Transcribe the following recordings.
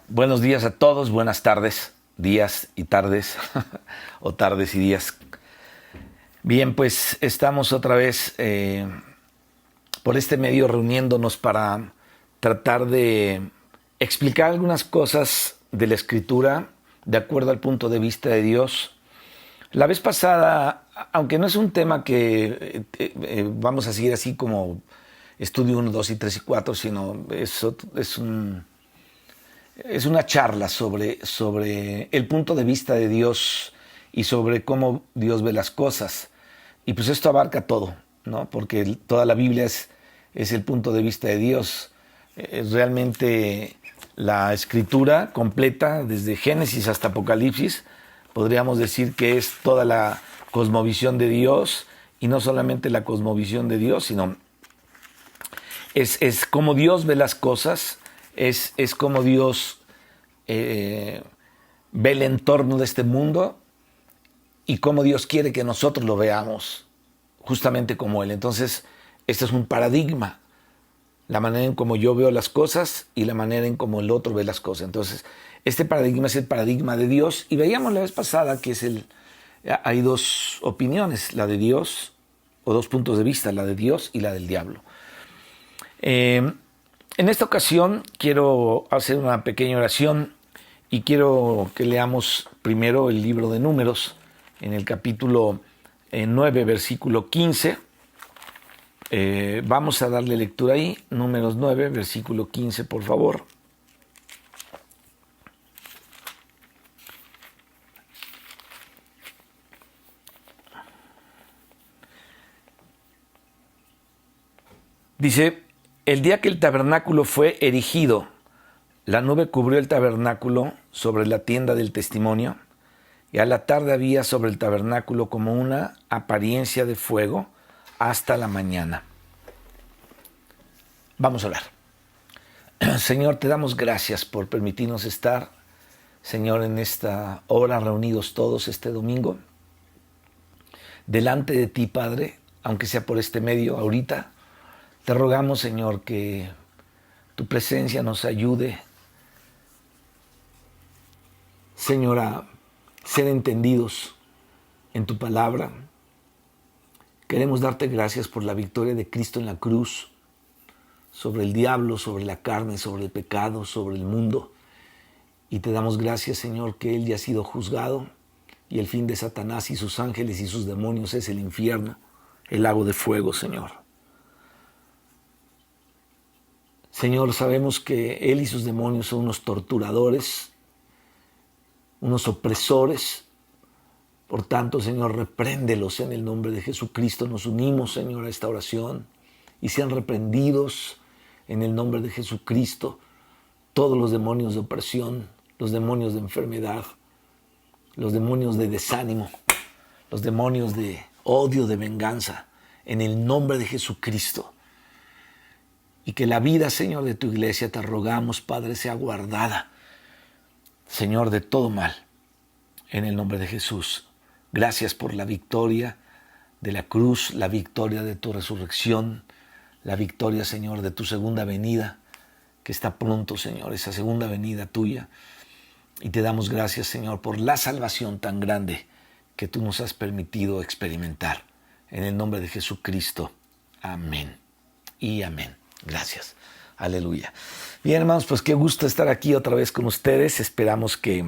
Buenos días a todos, buenas tardes, días y tardes, o tardes y días. Bien, pues estamos otra vez por este medio reuniéndonos para tratar de explicar algunas cosas de la Escritura de acuerdo al punto de vista de Dios. La vez pasada, aunque no es un tema que vamos a seguir así como estudio 1, 2 y 3 y 4, sino es una charla sobre el punto de vista de Dios y sobre cómo Dios ve las cosas. Y pues esto abarca todo, ¿no? Porque toda la Biblia es el punto de vista de Dios. Realmente la escritura completa, desde Génesis hasta Apocalipsis, podríamos decir que es toda la cosmovisión de Dios, y no solamente la cosmovisión de Dios, sino es cómo Dios ve las cosas, es como Dios ve el entorno de este mundo y cómo Dios quiere que nosotros lo veamos, justamente como Él. Entonces, este es un paradigma, la manera en cómo yo veo las cosas y la manera en cómo el otro ve las cosas. Entonces, este paradigma es el paradigma de Dios, y veíamos la vez pasada que hay dos opiniones, la de Dios, o dos puntos de vista, la de Dios y la del diablo. En esta ocasión quiero hacer una pequeña oración y quiero que leamos primero el libro de Números en el capítulo 9, versículo 15. Vamos a darle lectura ahí, Números 9, versículo 15, por favor. Dice: el día que el tabernáculo fue erigido, la nube cubrió el tabernáculo sobre la tienda del testimonio, y a la tarde había sobre el tabernáculo como una apariencia de fuego hasta la mañana. Vamos a orar. Señor, te damos gracias por permitirnos estar, Señor, en esta hora reunidos todos este domingo, delante de ti, Padre, aunque sea por este medio ahorita. Te rogamos, Señor, que tu presencia nos ayude, Señor, a ser entendidos en tu palabra. Queremos darte gracias por la victoria de Cristo en la cruz, sobre el diablo, sobre la carne, sobre el pecado, sobre el mundo. Y te damos gracias, Señor, que Él ya ha sido juzgado, y el fin de Satanás y sus ángeles y sus demonios es el infierno, el lago de fuego, Señor. Señor, sabemos que Él y sus demonios son unos torturadores, unos opresores. Por tanto, Señor, repréndelos en el nombre de Jesucristo. Nos unimos, Señor, a esta oración, y sean reprendidos en el nombre de Jesucristo todos los demonios de opresión, los demonios de enfermedad, los demonios de desánimo, los demonios de odio, de venganza, en el nombre de Jesucristo. Y que la vida, Señor, de tu iglesia, te rogamos, Padre, sea guardada, Señor, de todo mal, en el nombre de Jesús. Gracias por la victoria de la cruz, la victoria de tu resurrección, la victoria, Señor, de tu segunda venida, que está pronto, Señor, esa segunda venida tuya. Y te damos gracias, Señor, por la salvación tan grande que tú nos has permitido experimentar. En el nombre de Jesucristo. Amén y amén. Gracias. Aleluya. Bien, hermanos, pues qué gusto estar aquí otra vez con ustedes. Esperamos que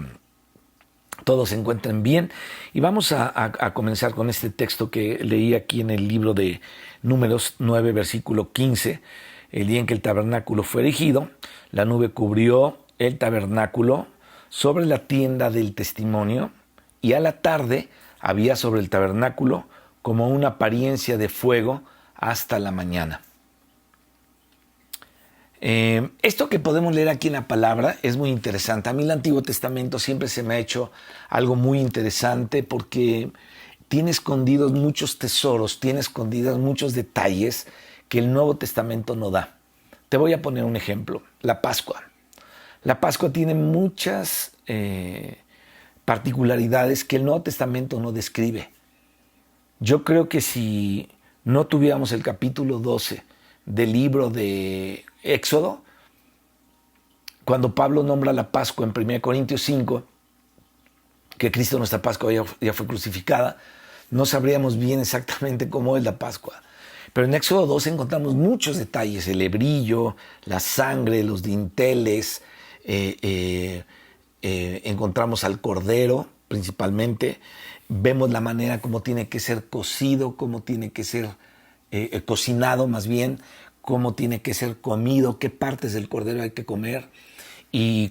todos se encuentren bien. Y vamos a comenzar con este texto que leí aquí en el libro de Números 9, versículo 15. El día en que el tabernáculo fue erigido, la nube cubrió el tabernáculo sobre la tienda del testimonio, y a la tarde había sobre el tabernáculo como una apariencia de fuego hasta la mañana. Esto que podemos leer aquí en la palabra es muy interesante. A mí el Antiguo Testamento siempre se me ha hecho algo muy interesante, porque tiene escondidos muchos tesoros, tiene escondidos muchos detalles que el Nuevo Testamento no da. Te voy a poner un ejemplo: la Pascua. La Pascua tiene muchas particularidades que el Nuevo Testamento no describe. Yo creo que si no tuviéramos el capítulo 12 del libro de Éxodo, cuando Pablo nombra la Pascua en 1 Corintios 5, que Cristo nuestra Pascua ya fue crucificada, no sabríamos bien exactamente cómo es la Pascua. Pero en Éxodo 2 encontramos muchos detalles, el hebrillo, la sangre, los dinteles, encontramos al cordero principalmente, vemos la manera como tiene que ser cocido, cómo tiene que ser cocinado más bien, cómo tiene que ser comido, qué partes del cordero hay que comer y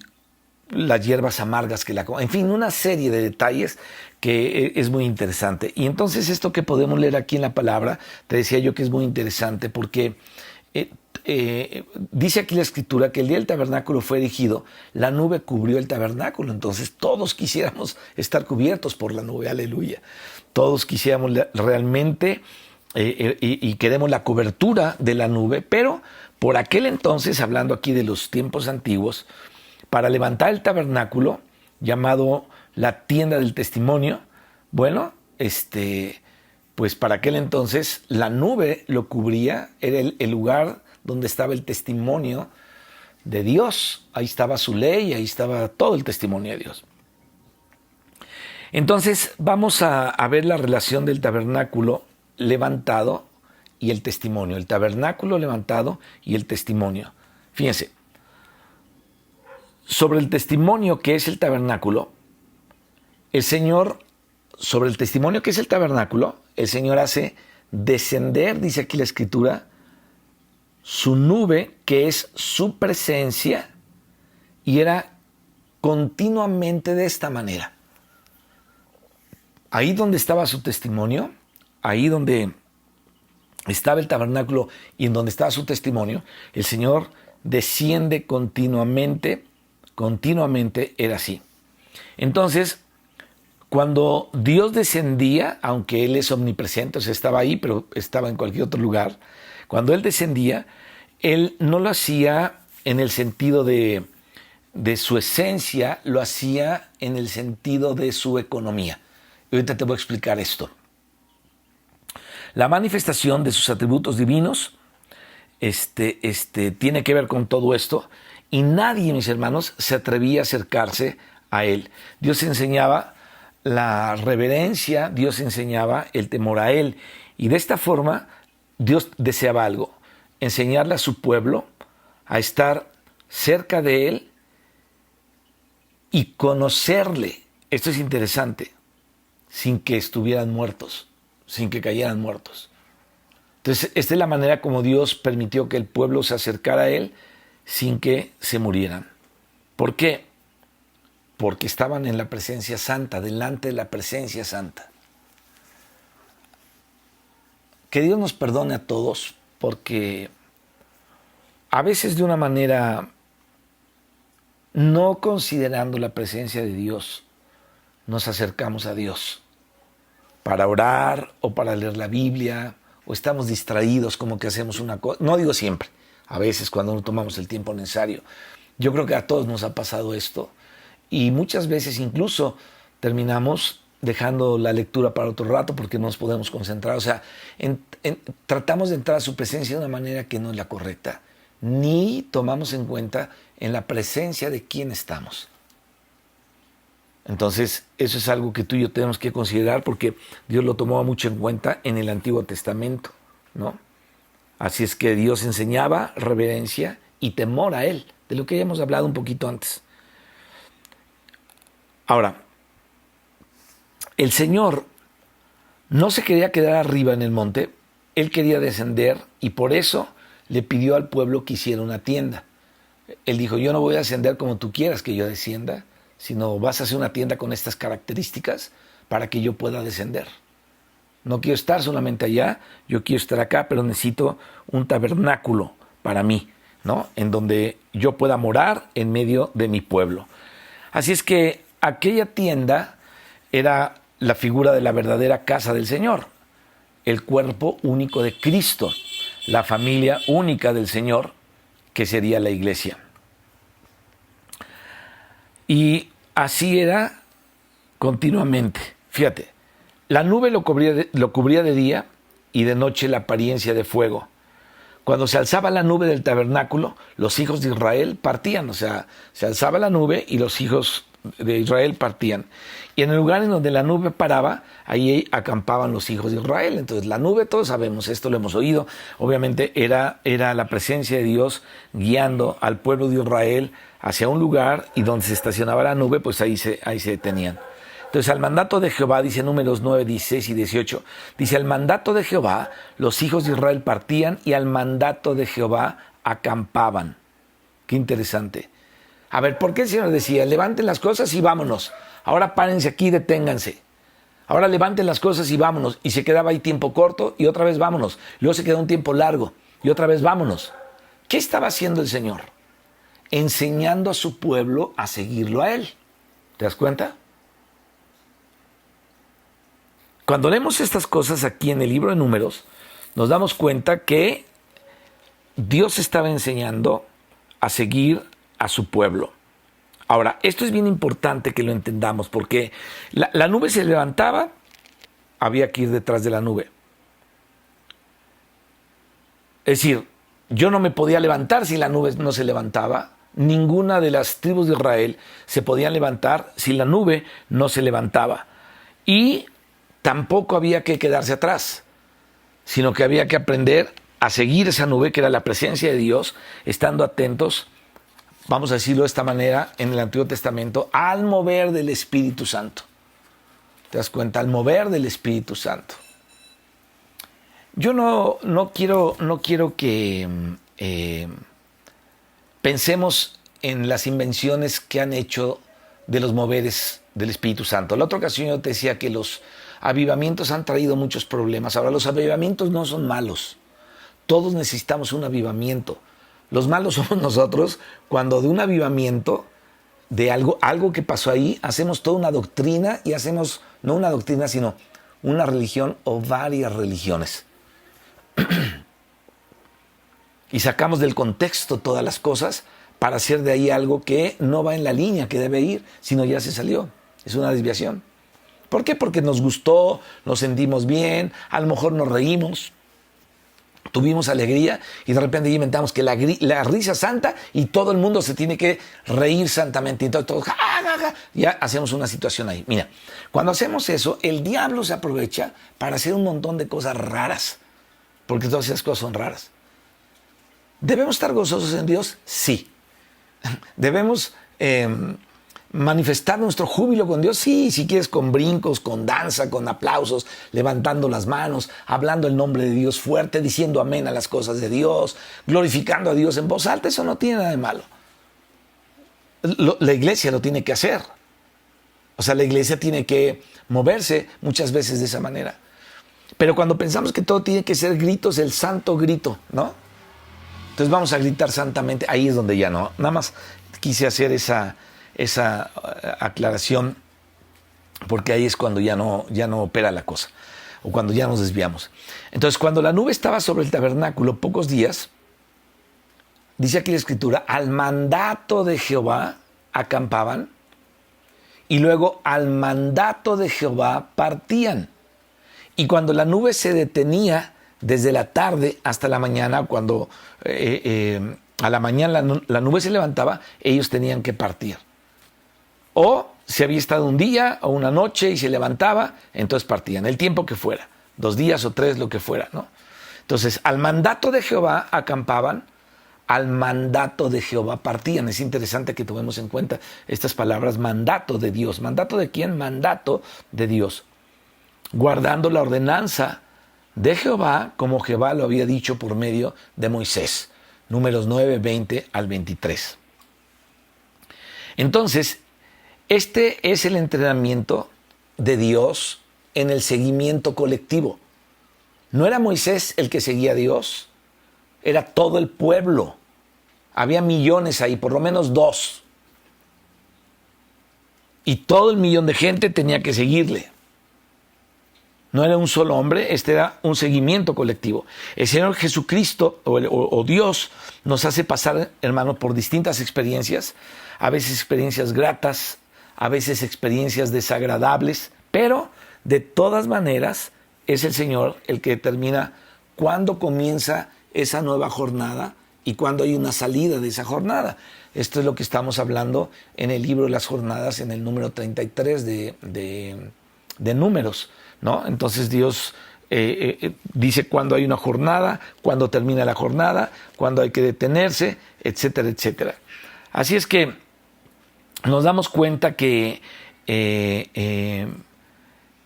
las hierbas amargas que la comen. En fin, una serie de detalles que es muy interesante. Y entonces esto que podemos leer aquí en la palabra, te decía yo que es muy interesante porque dice aquí la escritura que el día del tabernáculo fue erigido, la nube cubrió el tabernáculo, entonces todos quisiéramos estar cubiertos por la nube, aleluya. Todos quisiéramos realmente y queremos la cobertura de la nube, pero por aquel entonces, hablando aquí de los tiempos antiguos, para levantar el tabernáculo, llamado la tienda del testimonio, bueno, pues para aquel entonces la nube lo cubría, era el lugar donde estaba el testimonio de Dios. Ahí estaba su ley, ahí estaba todo el testimonio de Dios. Entonces vamos a ver la relación del tabernáculo levantado y el testimonio. El tabernáculo levantado y el testimonio. Fíjense, sobre el testimonio que es el tabernáculo, el Señor, sobre el testimonio que es el tabernáculo, el Señor hace descender, dice aquí la Escritura, su nube, que es su presencia, y era continuamente de esta manera. Ahí donde estaba su testimonio, ahí donde estaba el tabernáculo y en donde estaba su testimonio, el Señor desciende continuamente era así. Entonces, cuando Dios descendía, aunque Él es omnipresente, o sea, estaba ahí, pero estaba en cualquier otro lugar, cuando Él descendía, Él no lo hacía en el sentido de su esencia, lo hacía en el sentido de su economía. Y ahorita te voy a explicar esto. La manifestación de sus atributos divinos tiene que ver con todo esto, y nadie, mis hermanos, se atrevía a acercarse a Él. Dios enseñaba la reverencia, Dios enseñaba el temor a Él, y de esta forma Dios deseaba algo: enseñarle a su pueblo a estar cerca de Él y conocerle. Esto es interesante, sin que estuvieran muertos, sin que cayeran muertos. Entonces, esta es la manera como Dios permitió que el pueblo se acercara a Él sin que se murieran. ¿Por qué? Porque estaban en la presencia santa, delante de la presencia santa. Que Dios nos perdone a todos, porque a veces de una manera no considerando la presencia de Dios, nos acercamos a Dios para orar o para leer la Biblia, o estamos distraídos como que hacemos una cosa. No digo siempre, a veces cuando no tomamos el tiempo necesario. Yo creo que a todos nos ha pasado esto, y muchas veces incluso terminamos dejando la lectura para otro rato porque no nos podemos concentrar. O sea, tratamos de entrar a su presencia de una manera que no es la correcta, ni tomamos en cuenta en la presencia de quién estamos. Entonces, eso es algo que tú y yo tenemos que considerar, porque Dios lo tomó mucho en cuenta en el Antiguo Testamento, ¿no? Así es que Dios enseñaba reverencia y temor a Él, de lo que ya hemos hablado un poquito antes. Ahora, el Señor no se quería quedar arriba en el monte, Él quería descender, y por eso le pidió al pueblo que hiciera una tienda. Él dijo: yo no voy a descender como tú quieras que yo descienda, sino vas a hacer una tienda con estas características para que yo pueda descender. No quiero estar solamente allá, yo quiero estar acá, pero necesito un tabernáculo para mí, ¿no? En donde yo pueda morar en medio de mi pueblo. Así es que aquella tienda era la figura de la verdadera casa del Señor, el cuerpo único de Cristo, la familia única del Señor, que sería la iglesia. Y así era continuamente. Fíjate, la nube lo cubría de día, y de noche la apariencia de fuego. Cuando se alzaba la nube del tabernáculo, los hijos de Israel partían. O sea, se alzaba la nube y los hijos de Israel partían. Y en el lugar en donde la nube paraba, ahí acampaban los hijos de Israel. Entonces la nube, todos sabemos, esto lo hemos oído, obviamente era la presencia de Dios guiando al pueblo de Israel hacia un lugar, y donde se estacionaba la nube, pues ahí se detenían. Entonces, al mandato de Jehová, dice Números 9, 16 y 18, dice: al mandato de Jehová, los hijos de Israel partían, y al mandato de Jehová acampaban. Qué interesante. A ver, ¿por qué el Señor decía: levanten las cosas y vámonos? Ahora párense aquí, deténganse. Ahora levanten las cosas y vámonos. Y se quedaba ahí tiempo corto y otra vez vámonos. Luego se quedó un tiempo largo y otra vez vámonos. ¿Qué estaba haciendo el Señor? Enseñando a su pueblo a seguirlo a Él. ¿Te das cuenta? Cuando leemos estas cosas aquí en el libro de Números, nos damos cuenta que Dios estaba enseñando a seguir a su pueblo. Ahora, esto es bien importante que lo entendamos, porque la nube se levantaba, había que ir detrás de la nube. Es decir, yo no me podía levantar si la nube no se levantaba. Ninguna de las tribus de Israel se podían levantar si la nube no se levantaba. Y tampoco había que quedarse atrás, sino que había que aprender a seguir esa nube, que era la presencia de Dios, estando atentos, vamos a decirlo de esta manera, en el Antiguo Testamento, al mover del Espíritu Santo. ¿Te das cuenta? Al mover del Espíritu Santo. Yo no quiero que pensemos en las invenciones que han hecho de los moveres del Espíritu Santo. La otra ocasión yo te decía que los avivamientos han traído muchos problemas. Ahora, los avivamientos no son malos. Todos necesitamos un avivamiento. Los malos somos nosotros cuando de un avivamiento, de algo que pasó ahí, hacemos toda una doctrina, y hacemos, no una doctrina, sino una religión o varias religiones. Y sacamos del contexto todas las cosas para hacer de ahí algo que no va en la línea que debe ir, sino ya se salió. Es una desviación. ¿Por qué? Porque nos gustó, nos sentimos bien, a lo mejor nos reímos, tuvimos alegría, y de repente inventamos que la risa santa, y todo el mundo se tiene que reír santamente. Entonces todos, ja, ja, ja, ya hacemos una situación ahí. Mira, cuando hacemos eso, el diablo se aprovecha para hacer un montón de cosas raras, porque todas esas cosas son raras. ¿Debemos estar gozosos en Dios? Sí. ¿Debemos manifestar nuestro júbilo con Dios? Sí, si quieres, con brincos, con danza, con aplausos, levantando las manos, hablando el nombre de Dios fuerte, diciendo amén a las cosas de Dios, glorificando a Dios en voz alta. Eso no tiene nada de malo. La iglesia lo tiene que hacer. O sea, la iglesia tiene que moverse muchas veces de esa manera. Pero cuando pensamos que todo tiene que ser gritos, el santo grito, ¿no? Entonces vamos a gritar santamente, ahí es donde ya no. Nada más quise hacer esa aclaración, porque ahí es cuando ya no opera la cosa, o cuando ya nos desviamos. Entonces, cuando la nube estaba sobre el tabernáculo pocos días, dice aquí la Escritura, al mandato de Jehová acampaban, y luego al mandato de Jehová partían. Y cuando la nube se detenía desde la tarde hasta la mañana, cuando a la mañana la nube se levantaba, ellos tenían que partir. O si había estado un día o una noche y se levantaba, entonces partían, el tiempo que fuera, 2 días o 3, lo que fuera, ¿no? Entonces, al mandato de Jehová acampaban, al mandato de Jehová partían. Es interesante que tomemos en cuenta estas palabras: mandato de Dios. ¿Mandato de quién? Mandato de Dios. Guardando la ordenanza de Jehová, como Jehová lo había dicho por medio de Moisés. Números 9, 20 al 23. Entonces, este es el entrenamiento de Dios en el seguimiento colectivo. No era Moisés el que seguía a Dios, era todo el pueblo. Había millones ahí, por lo menos 2. Y todo el millón de gente tenía que seguirle. No era un solo hombre, este era un seguimiento colectivo. El Señor Jesucristo o Dios nos hace pasar, hermano, por distintas experiencias, a veces experiencias gratas, a veces experiencias desagradables, pero de todas maneras es el Señor el que determina cuándo comienza esa nueva jornada y cuándo hay una salida de esa jornada. Esto es lo que estamos hablando en el libro de las jornadas, en el número 33 de Números, ¿no? Entonces Dios dice cuándo hay una jornada, cuándo termina la jornada, cuándo hay que detenerse, etcétera, etcétera. Así es que nos damos cuenta que en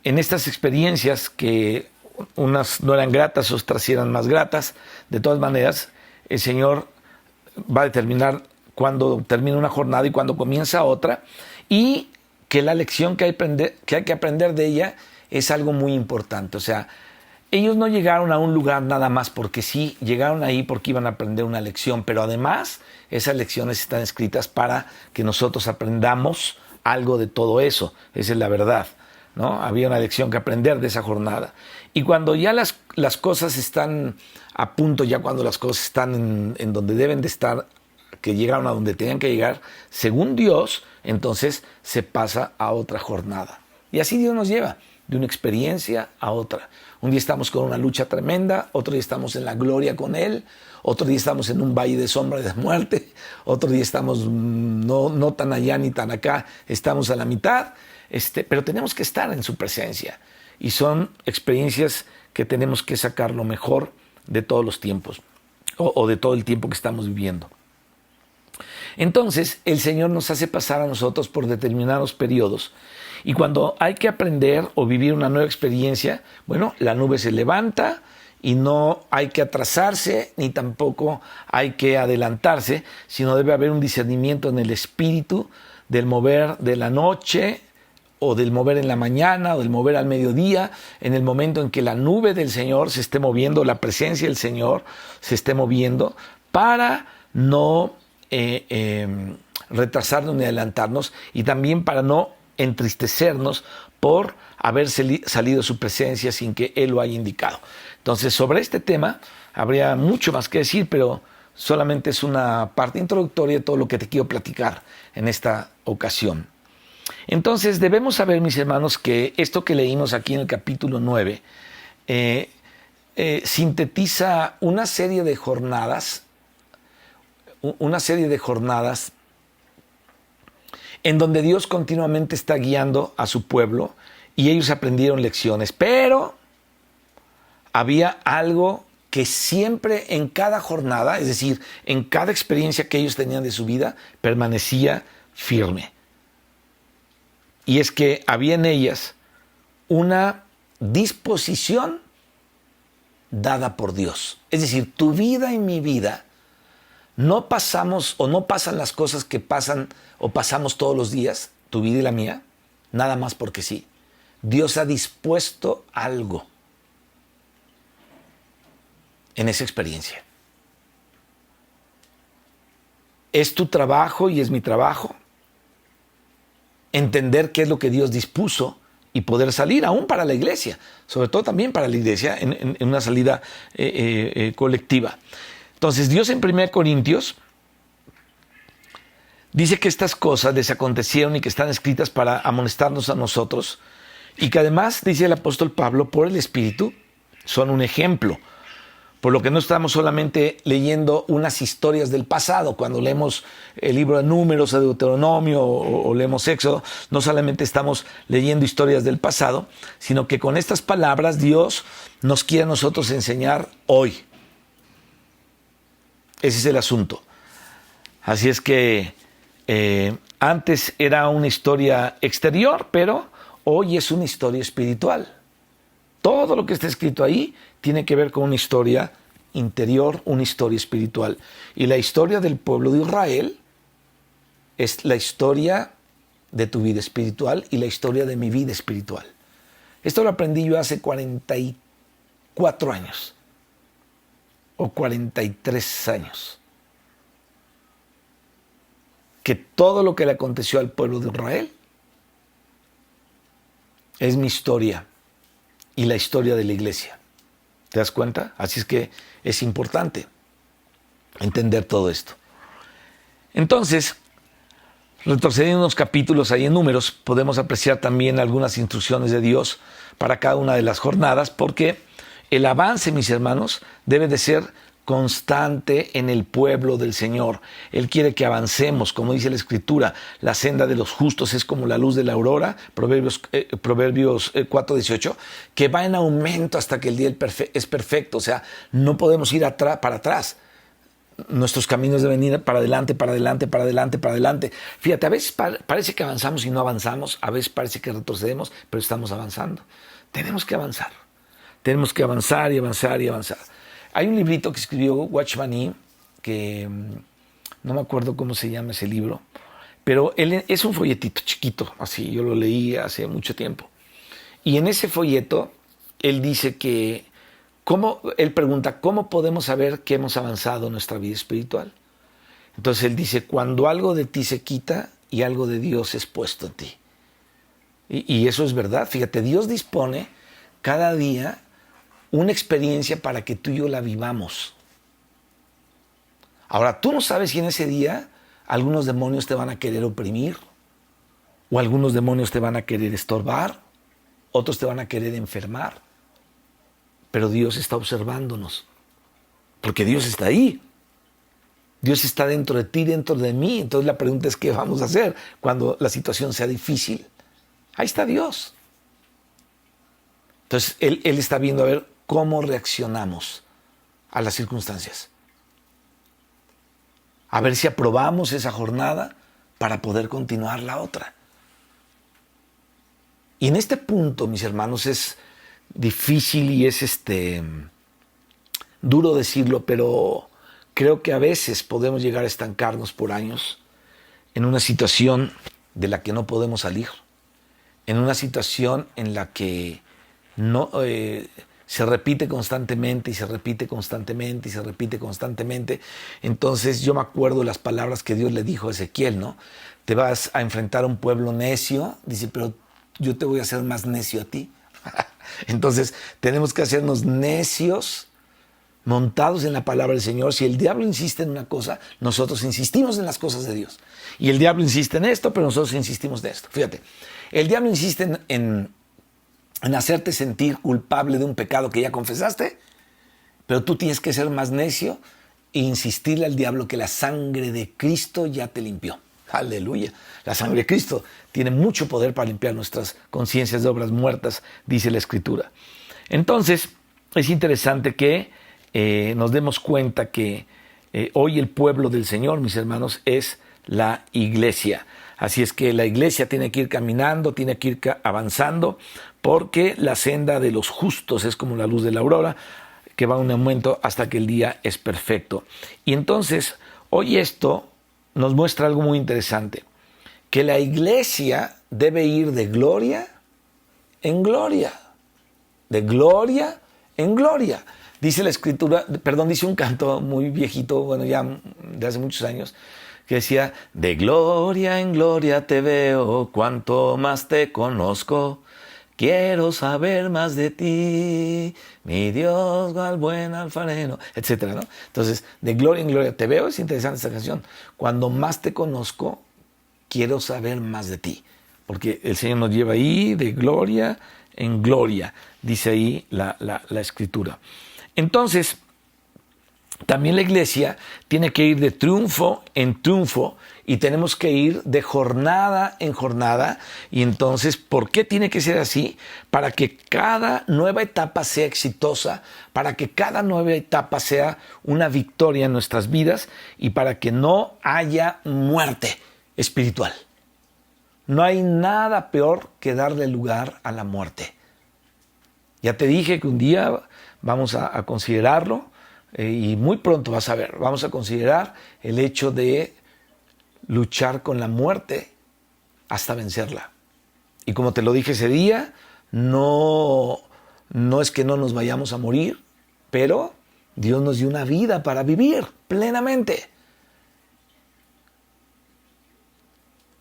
estas experiencias, que unas no eran gratas, otras sí eran más gratas, de todas maneras, el Señor va a determinar cuándo termina una jornada y cuándo comienza otra, y que la lección que hay que aprender de ella es algo muy importante. O sea, ellos no llegaron a un lugar nada más porque sí, llegaron ahí porque iban a aprender una lección, pero además esas lecciones están escritas para que nosotros aprendamos algo de todo eso. Esa es la verdad, ¿no? Había una lección que aprender de esa jornada. Y cuando ya las cosas están a punto, ya cuando las cosas están en donde deben de estar, que llegaron a donde tenían que llegar, según Dios, entonces se pasa a otra jornada. Y así Dios nos lleva de una experiencia a otra. Un día estamos con una lucha tremenda, otro día estamos en la gloria con Él, otro día estamos en un valle de sombra de muerte, otro día estamos no tan allá ni tan acá, estamos a la mitad, pero tenemos que estar en su presencia. Y son experiencias que tenemos que sacar lo mejor de todos los tiempos, o de todo el tiempo que estamos viviendo. Entonces, el Señor nos hace pasar a nosotros por determinados periodos. Y cuando hay que aprender o vivir una nueva experiencia, bueno, la nube se levanta y no hay que atrasarse ni tampoco hay que adelantarse, sino debe haber un discernimiento en el espíritu del mover de la noche o del mover en la mañana o del mover al mediodía, en el momento en que la nube del Señor se esté moviendo, la presencia del Señor se esté moviendo, para no retrasarnos ni adelantarnos, y también para no entristecernos por haber salido de su presencia sin que Él lo haya indicado. Entonces, sobre este tema habría mucho más que decir, pero solamente es una parte introductoria de todo lo que te quiero platicar en esta ocasión. Entonces, debemos saber, mis hermanos, que esto que leímos aquí en el capítulo 9 sintetiza una serie de jornadas en donde Dios continuamente está guiando a su pueblo y ellos aprendieron lecciones, pero había algo que siempre en cada jornada, es decir, en cada experiencia que ellos tenían de su vida, permanecía firme. Y es que había en ellas una disposición dada por Dios. Es decir, tu vida y mi vida, no pasamos o no pasan las cosas que pasan o pasamos todos los días, tu vida y la mía, nada más porque sí. Dios ha dispuesto algo en esa experiencia. Es tu trabajo y es mi trabajo entender qué es lo que Dios dispuso y poder salir aún para la iglesia, sobre todo también para la iglesia en una salida colectiva. Entonces, Dios en 1 Corintios dice que estas cosas les acontecieron y que están escritas para amonestarnos a nosotros, y que además, dice el apóstol Pablo, por el Espíritu, son un ejemplo. Por lo que no estamos solamente leyendo unas historias del pasado. Cuando leemos el libro de Números, de Deuteronomio o leemos Éxodo, no solamente estamos leyendo historias del pasado, sino que con estas palabras Dios nos quiere a nosotros enseñar hoy. Ese es el asunto. Así es que antes era una historia exterior, pero hoy es una historia espiritual. Todo lo que está escrito ahí tiene que ver con una historia interior, una historia espiritual. Y la historia del pueblo de Israel es la historia de tu vida espiritual y la historia de mi vida espiritual. Esto lo aprendí yo hace 44 años. O 43 años, que todo lo que le aconteció al pueblo de Israel es mi historia y la historia de la iglesia. ¿Te das cuenta? Así es que es importante entender todo esto. Entonces, retrocediendo unos capítulos ahí en Números, podemos apreciar también algunas instrucciones de Dios para cada una de las jornadas, porque el avance, mis hermanos, debe de ser constante en el pueblo del Señor. Él quiere que avancemos, como dice la Escritura, la senda de los justos es como la luz de la aurora, Proverbios 4:18, que va en aumento hasta que el día es perfecto. O sea, no podemos ir para atrás. Nuestros caminos deben ir para adelante, para adelante, para adelante, para adelante. Fíjate, a veces parece que avanzamos y no avanzamos, a veces parece que retrocedemos, pero estamos avanzando. Tenemos que avanzar. Tenemos que avanzar y avanzar y avanzar. Hay un librito que escribió Watchman Nee, que no me acuerdo cómo se llama ese libro, pero él es un folletito chiquito, así, yo lo leí hace mucho tiempo. Y en ese folleto, él dice que, él pregunta, ¿cómo podemos saber que hemos avanzado en nuestra vida espiritual? Entonces él dice, cuando algo de ti se quita y algo de Dios es puesto en ti. Y eso es verdad, fíjate, Dios dispone cada día una experiencia para que tú y yo la vivamos. Ahora, tú no sabes si en ese día algunos demonios te van a querer oprimir, o algunos demonios te van a querer estorbar, otros te van a querer enfermar. Pero Dios está observándonos, porque Dios está ahí. Dios está dentro de ti, dentro de mí. Entonces la pregunta es, ¿qué vamos a hacer cuando la situación sea difícil? Ahí está Dios. Entonces Él está viendo a ver cómo reaccionamos a las circunstancias. A ver si aprobamos esa jornada para poder continuar la otra. Y en este punto, mis hermanos, es difícil y es duro decirlo, pero creo que a veces podemos llegar a estancarnos por años en una situación de la que no podemos salir, en una situación en la que no se repite constantemente y se repite constantemente y se repite constantemente. Entonces yo me acuerdo de las palabras que Dios le dijo a Ezequiel, ¿no? Te vas a enfrentar a un pueblo necio, dice, pero yo te voy a hacer más necio a ti. Entonces tenemos que hacernos necios, montados en la palabra del Señor. Si el diablo insiste en una cosa, nosotros insistimos en las cosas de Dios. Y el diablo insiste en esto, pero nosotros insistimos en esto. Fíjate, el diablo insiste en hacerte sentir culpable de un pecado que ya confesaste, pero tú tienes que ser más necio e insistirle al diablo que la sangre de Cristo ya te limpió. Aleluya. La sangre de Cristo tiene mucho poder para limpiar nuestras conciencias de obras muertas, dice la Escritura. Entonces, es interesante que nos demos cuenta que hoy el pueblo del Señor, mis hermanos, es la iglesia. Así es que la iglesia tiene que ir caminando, tiene que ir avanzando, porque la senda de los justos es como la luz de la aurora, que va a un aumento hasta que el día es perfecto. Y entonces, hoy esto nos muestra algo muy interesante, que la iglesia debe ir de gloria en gloria, de gloria en gloria. Dice la Escritura, dice un canto muy viejito, bueno, ya de hace muchos años, que decía, de gloria en gloria te veo, cuanto más te conozco, quiero saber más de ti, mi Dios, al buen alfarero, etcétera, ¿no? Entonces, de gloria en gloria te veo, es interesante esta canción. Cuando más te conozco, quiero saber más de ti, porque el Señor nos lleva ahí de gloria en gloria, dice ahí la Escritura. Entonces, también la iglesia tiene que ir de triunfo en triunfo y tenemos que ir de jornada en jornada. Y entonces, ¿por qué tiene que ser así? Para que cada nueva etapa sea exitosa, para que cada nueva etapa sea una victoria en nuestras vidas y para que no haya muerte espiritual. No hay nada peor que darle lugar a la muerte. Ya te dije que un día vamos a considerarlo. Y muy pronto vas a ver, vamos a considerar el hecho de luchar con la muerte hasta vencerla. Y como te lo dije ese día, no es que no nos vayamos a morir, pero Dios nos dio una vida para vivir plenamente.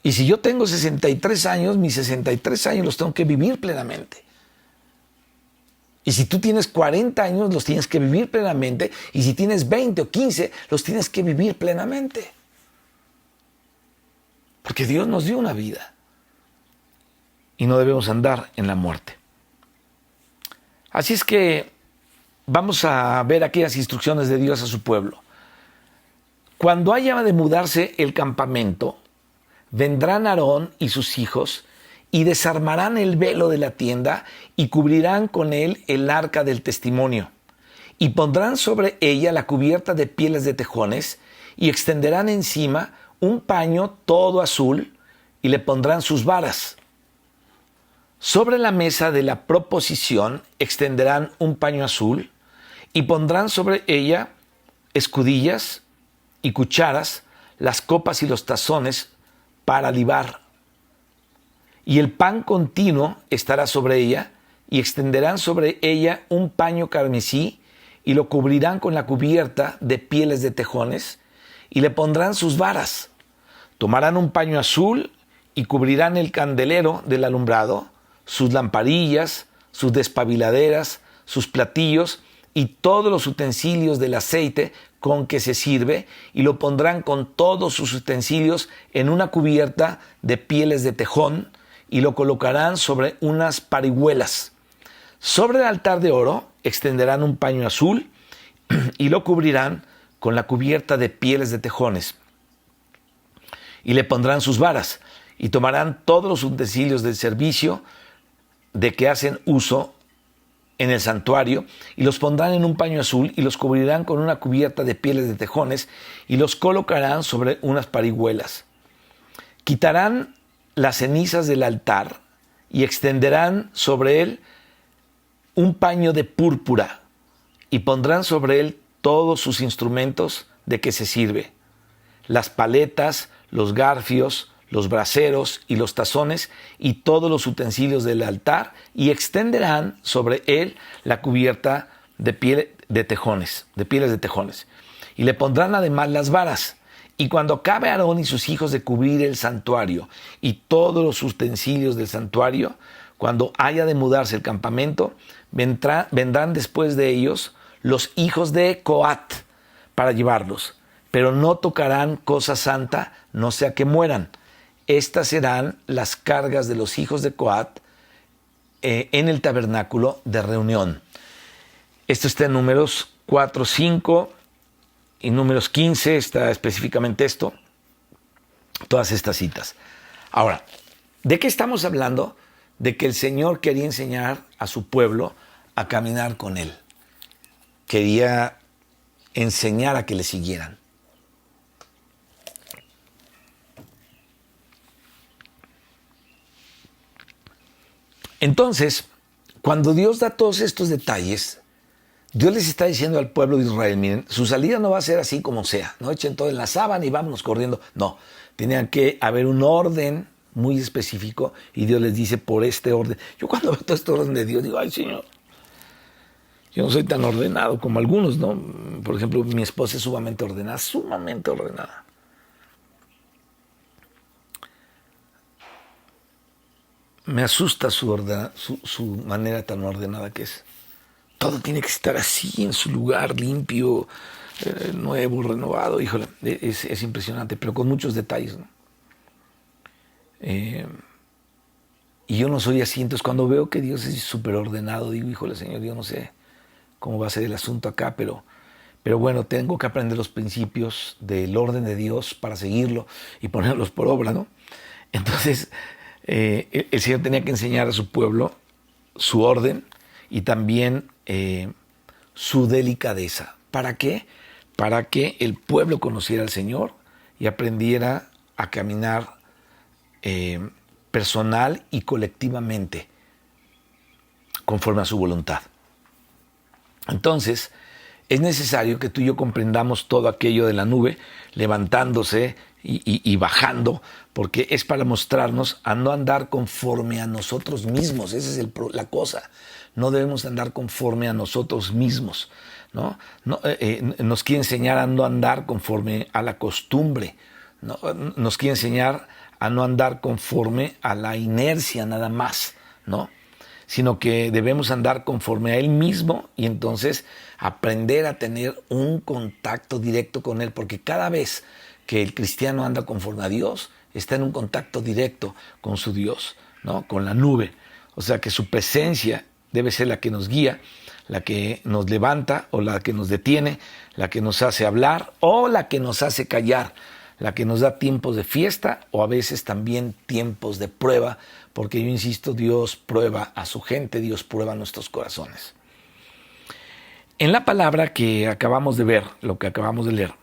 Y si yo tengo 63 años, mis 63 años los tengo que vivir plenamente. Y si tú tienes 40 años, los tienes que vivir plenamente. Y si tienes 20 o 15, los tienes que vivir plenamente. Porque Dios nos dio una vida. Y no debemos andar en la muerte. Así es que vamos a ver aquellas instrucciones de Dios a su pueblo. Cuando haya de mudarse el campamento, vendrán Aarón y sus hijos y desarmarán el velo de la tienda y cubrirán con él el arca del testimonio. Y pondrán sobre ella la cubierta de pieles de tejones y extenderán encima un paño todo azul y le pondrán sus varas. Sobre la mesa de la proposición extenderán un paño azul y pondrán sobre ella escudillas y cucharas, las copas y los tazones para libar. Y el pan continuo estará sobre ella, y extenderán sobre ella un paño carmesí, y lo cubrirán con la cubierta de pieles de tejones, y le pondrán sus varas. Tomarán un paño azul, y cubrirán el candelero del alumbrado, sus lamparillas, sus despabiladeras, sus platillos, y todos los utensilios del aceite con que se sirve, y lo pondrán con todos sus utensilios en una cubierta de pieles de tejón, y lo colocarán sobre unas parihuelas. Sobre el altar de oro extenderán un paño azul, y lo cubrirán con la cubierta de pieles de tejones, y le pondrán sus varas, y tomarán todos los utensilios del servicio de que hacen uso en el santuario, y los pondrán en un paño azul, y los cubrirán con una cubierta de pieles de tejones, y los colocarán sobre unas parihuelas. Quitarán las cenizas del altar, y extenderán sobre él un paño de púrpura, y pondrán sobre él todos sus instrumentos de que se sirve, las paletas, los garfios, los braseros y los tazones y todos los utensilios del altar, y extenderán sobre él la cubierta de pieles de tejones, y le pondrán además las varas. Y cuando acabe Aarón y sus hijos de cubrir el santuario y todos los utensilios del santuario, cuando haya de mudarse el campamento, vendrán después de ellos los hijos de Coat para llevarlos, pero no tocarán cosa santa, no sea que mueran. Estas serán las cargas de los hijos de Coat en el tabernáculo de reunión. Esto está en Números 4, 5 y Números 15, está específicamente esto, todas estas citas. Ahora, ¿de qué estamos hablando? De que el Señor quería enseñar a su pueblo a caminar con Él. Quería enseñar a que le siguieran. Entonces, cuando Dios da todos estos detalles, Dios les está diciendo al pueblo de Israel, miren, su salida no va a ser así como sea, no echen todo en la sábana y vámonos corriendo. No, tenía que haber un orden muy específico, y Dios les dice por este orden. Yo cuando veo todo este orden de Dios digo, ay Señor, yo no soy tan ordenado como algunos, ¿no? Por ejemplo, mi esposa es sumamente ordenada. Me asusta su manera tan ordenada que es. Todo tiene que estar así, en su lugar, limpio, nuevo, renovado. Híjole, es impresionante, pero con muchos detalles, ¿no? Y yo no soy así, entonces cuando veo que Dios es súper ordenado, digo, híjole Señor, yo no sé cómo va a ser el asunto acá, pero bueno, tengo que aprender los principios del orden de Dios para seguirlo y ponerlos por obra, ¿no? Entonces, el Señor tenía que enseñar a su pueblo su orden y también su delicadeza. ¿Para qué? Para que el pueblo conociera al Señor y aprendiera a caminar personal y colectivamente conforme a su voluntad. Entonces, es necesario que tú y yo comprendamos todo aquello de la nube, levantándose y bajando, porque es para mostrarnos a no andar conforme a nosotros mismos. Esa es la cosa. No debemos andar conforme a nosotros mismos, ¿no? Nos quiere enseñar a no andar conforme a la costumbre, ¿no? Nos quiere enseñar a no andar conforme a la inercia nada más, ¿no? Sino que debemos andar conforme a Él mismo y entonces aprender a tener un contacto directo con Él, porque cada vez que el cristiano anda conforme a Dios, está en un contacto directo con su Dios, ¿no? Con la nube. O sea que su presencia debe ser la que nos guía, la que nos levanta o la que nos detiene, la que nos hace hablar o la que nos hace callar, la que nos da tiempos de fiesta o a veces también tiempos de prueba, porque yo insisto, Dios prueba a su gente, Dios prueba nuestros corazones. En la palabra que acabamos de ver, lo que acabamos de leer,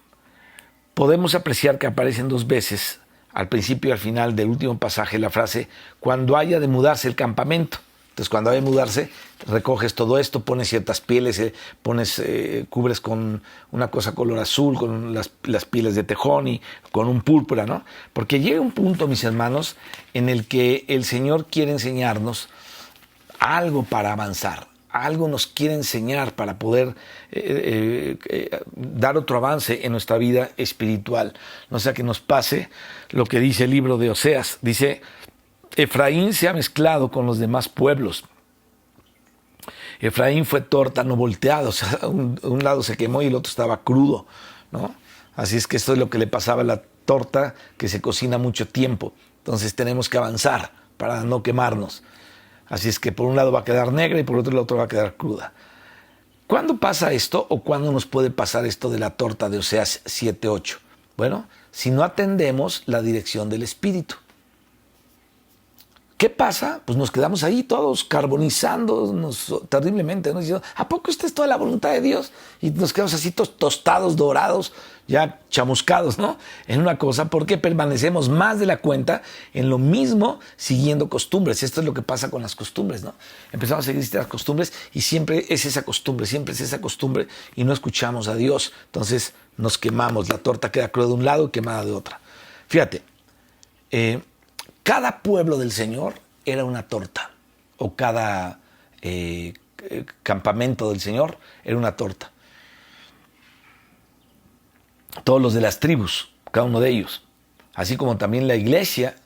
podemos apreciar que aparecen 2 veces, al principio y al final del último pasaje, la frase, cuando haya de mudarse el campamento. Entonces, cuando haya de mudarse, recoges todo esto, pones ciertas pieles, cubres con una cosa color azul, con las pieles de tejón y con un púrpura, ¿no? Porque llega un punto, mis hermanos, en el que el Señor quiere enseñarnos algo para avanzar. Algo nos quiere enseñar para poder dar otro avance en nuestra vida espiritual. No sea que nos pase lo que dice el libro de Oseas. Dice, Efraín se ha mezclado con los demás pueblos. Efraín fue torta no volteada, o sea, un lado se quemó y el otro estaba crudo, ¿no? Así es que esto es lo que le pasaba a la torta que se cocina mucho tiempo. Entonces tenemos que avanzar para no quemarnos. Así es que por un lado va a quedar negra y por otro lado va a quedar cruda. ¿Cuándo pasa esto o cuándo nos puede pasar esto de la torta de Oseas 7:8? Bueno, si no atendemos la dirección del Espíritu. ¿Qué pasa? Pues nos quedamos ahí todos carbonizándonos terriblemente, ¿no? Diciendo, ¿a poco esta es toda la voluntad de Dios? Y nos quedamos así tostados, dorados, ya chamuscados, ¿no? En una cosa, porque permanecemos más de la cuenta en lo mismo siguiendo costumbres. Esto es lo que pasa con las costumbres, ¿no? Empezamos a seguir estas costumbres y siempre es esa costumbre y no escuchamos a Dios. Entonces nos quemamos, la torta queda cruda de un lado y quemada de otra. Fíjate, cada pueblo del Señor era una torta, o cada campamento del Señor era una torta. Todos los de las tribus, cada uno de ellos. Así como también la iglesia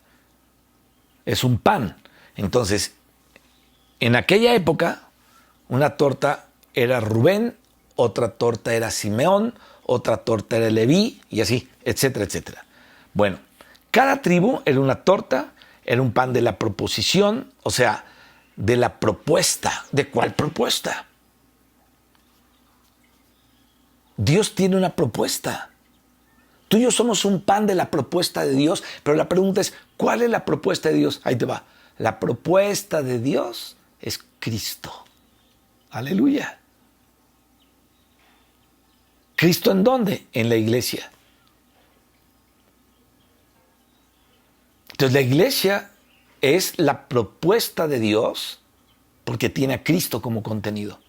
es un pan. Entonces, en aquella época, una torta era Rubén, otra torta era Simeón, otra torta era Leví, y así, etcétera, etcétera. Bueno, cada tribu era una torta, era un pan de la proposición, o sea, de la propuesta. ¿De cuál propuesta? Dios tiene una propuesta. Tú y yo somos un pan de la propuesta de Dios, pero la pregunta es, ¿cuál es la propuesta de Dios? Ahí te va. La propuesta de Dios es Cristo. Aleluya. ¿Cristo en dónde? En la iglesia. Entonces la iglesia es la propuesta de Dios porque tiene a Cristo como contenido.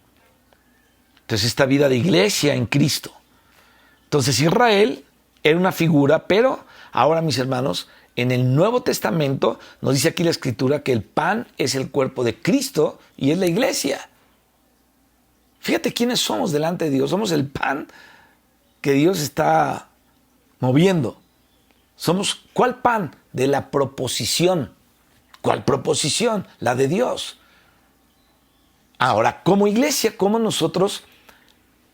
Entonces esta vida de iglesia en Cristo. Entonces Israel era una figura, pero ahora, mis hermanos, en el Nuevo Testamento nos dice aquí la Escritura que el pan es el cuerpo de Cristo y es la iglesia. Fíjate quiénes somos delante de Dios. Somos el pan que Dios está moviendo. Somos, ¿cuál pan? De la proposición. ¿Cuál proposición? La de Dios. Ahora, como iglesia, ¿cómo nosotros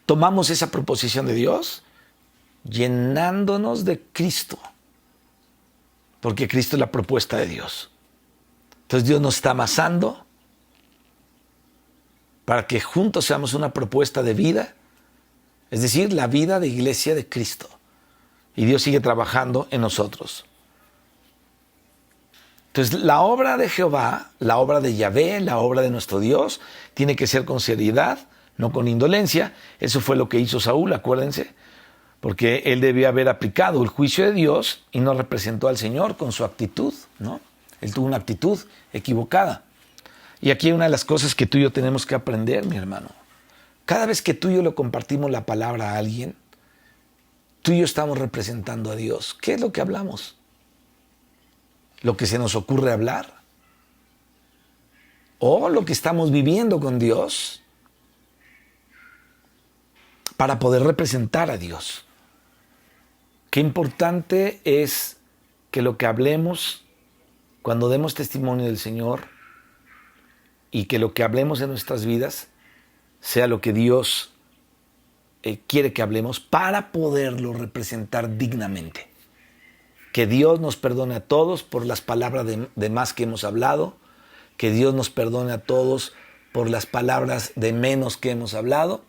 tomamos esa proposición de Dios? Llenándonos de Cristo. Porque Cristo es la propuesta de Dios. Entonces Dios nos está amasando para que juntos seamos una propuesta de vida, es decir, la vida de iglesia de Cristo. Y Dios sigue trabajando en nosotros. Entonces, la obra de Jehová, la obra de Yahvé, la obra de nuestro Dios, tiene que ser con seriedad, no con indolencia. Eso fue lo que hizo Saúl, acuérdense, porque él debía haber aplicado el juicio de Dios y no representó al Señor con su actitud, ¿no? Él tuvo una actitud equivocada. Y aquí hay una de las cosas que tú y yo tenemos que aprender, mi hermano. Cada vez que tú y yo le compartimos la palabra a alguien, tú y yo estamos representando a Dios. ¿Qué es lo que hablamos? ¿Lo que se nos ocurre hablar? ¿O lo que estamos viviendo con Dios para poder representar a Dios? Qué importante es que lo que hablemos cuando demos testimonio del Señor y que lo que hablemos en nuestras vidas sea lo que Dios quiere que hablemos para poderlo representar dignamente. Que Dios nos perdone a todos por las palabras de más que hemos hablado. Que Dios nos perdone a todos por las palabras de menos que hemos hablado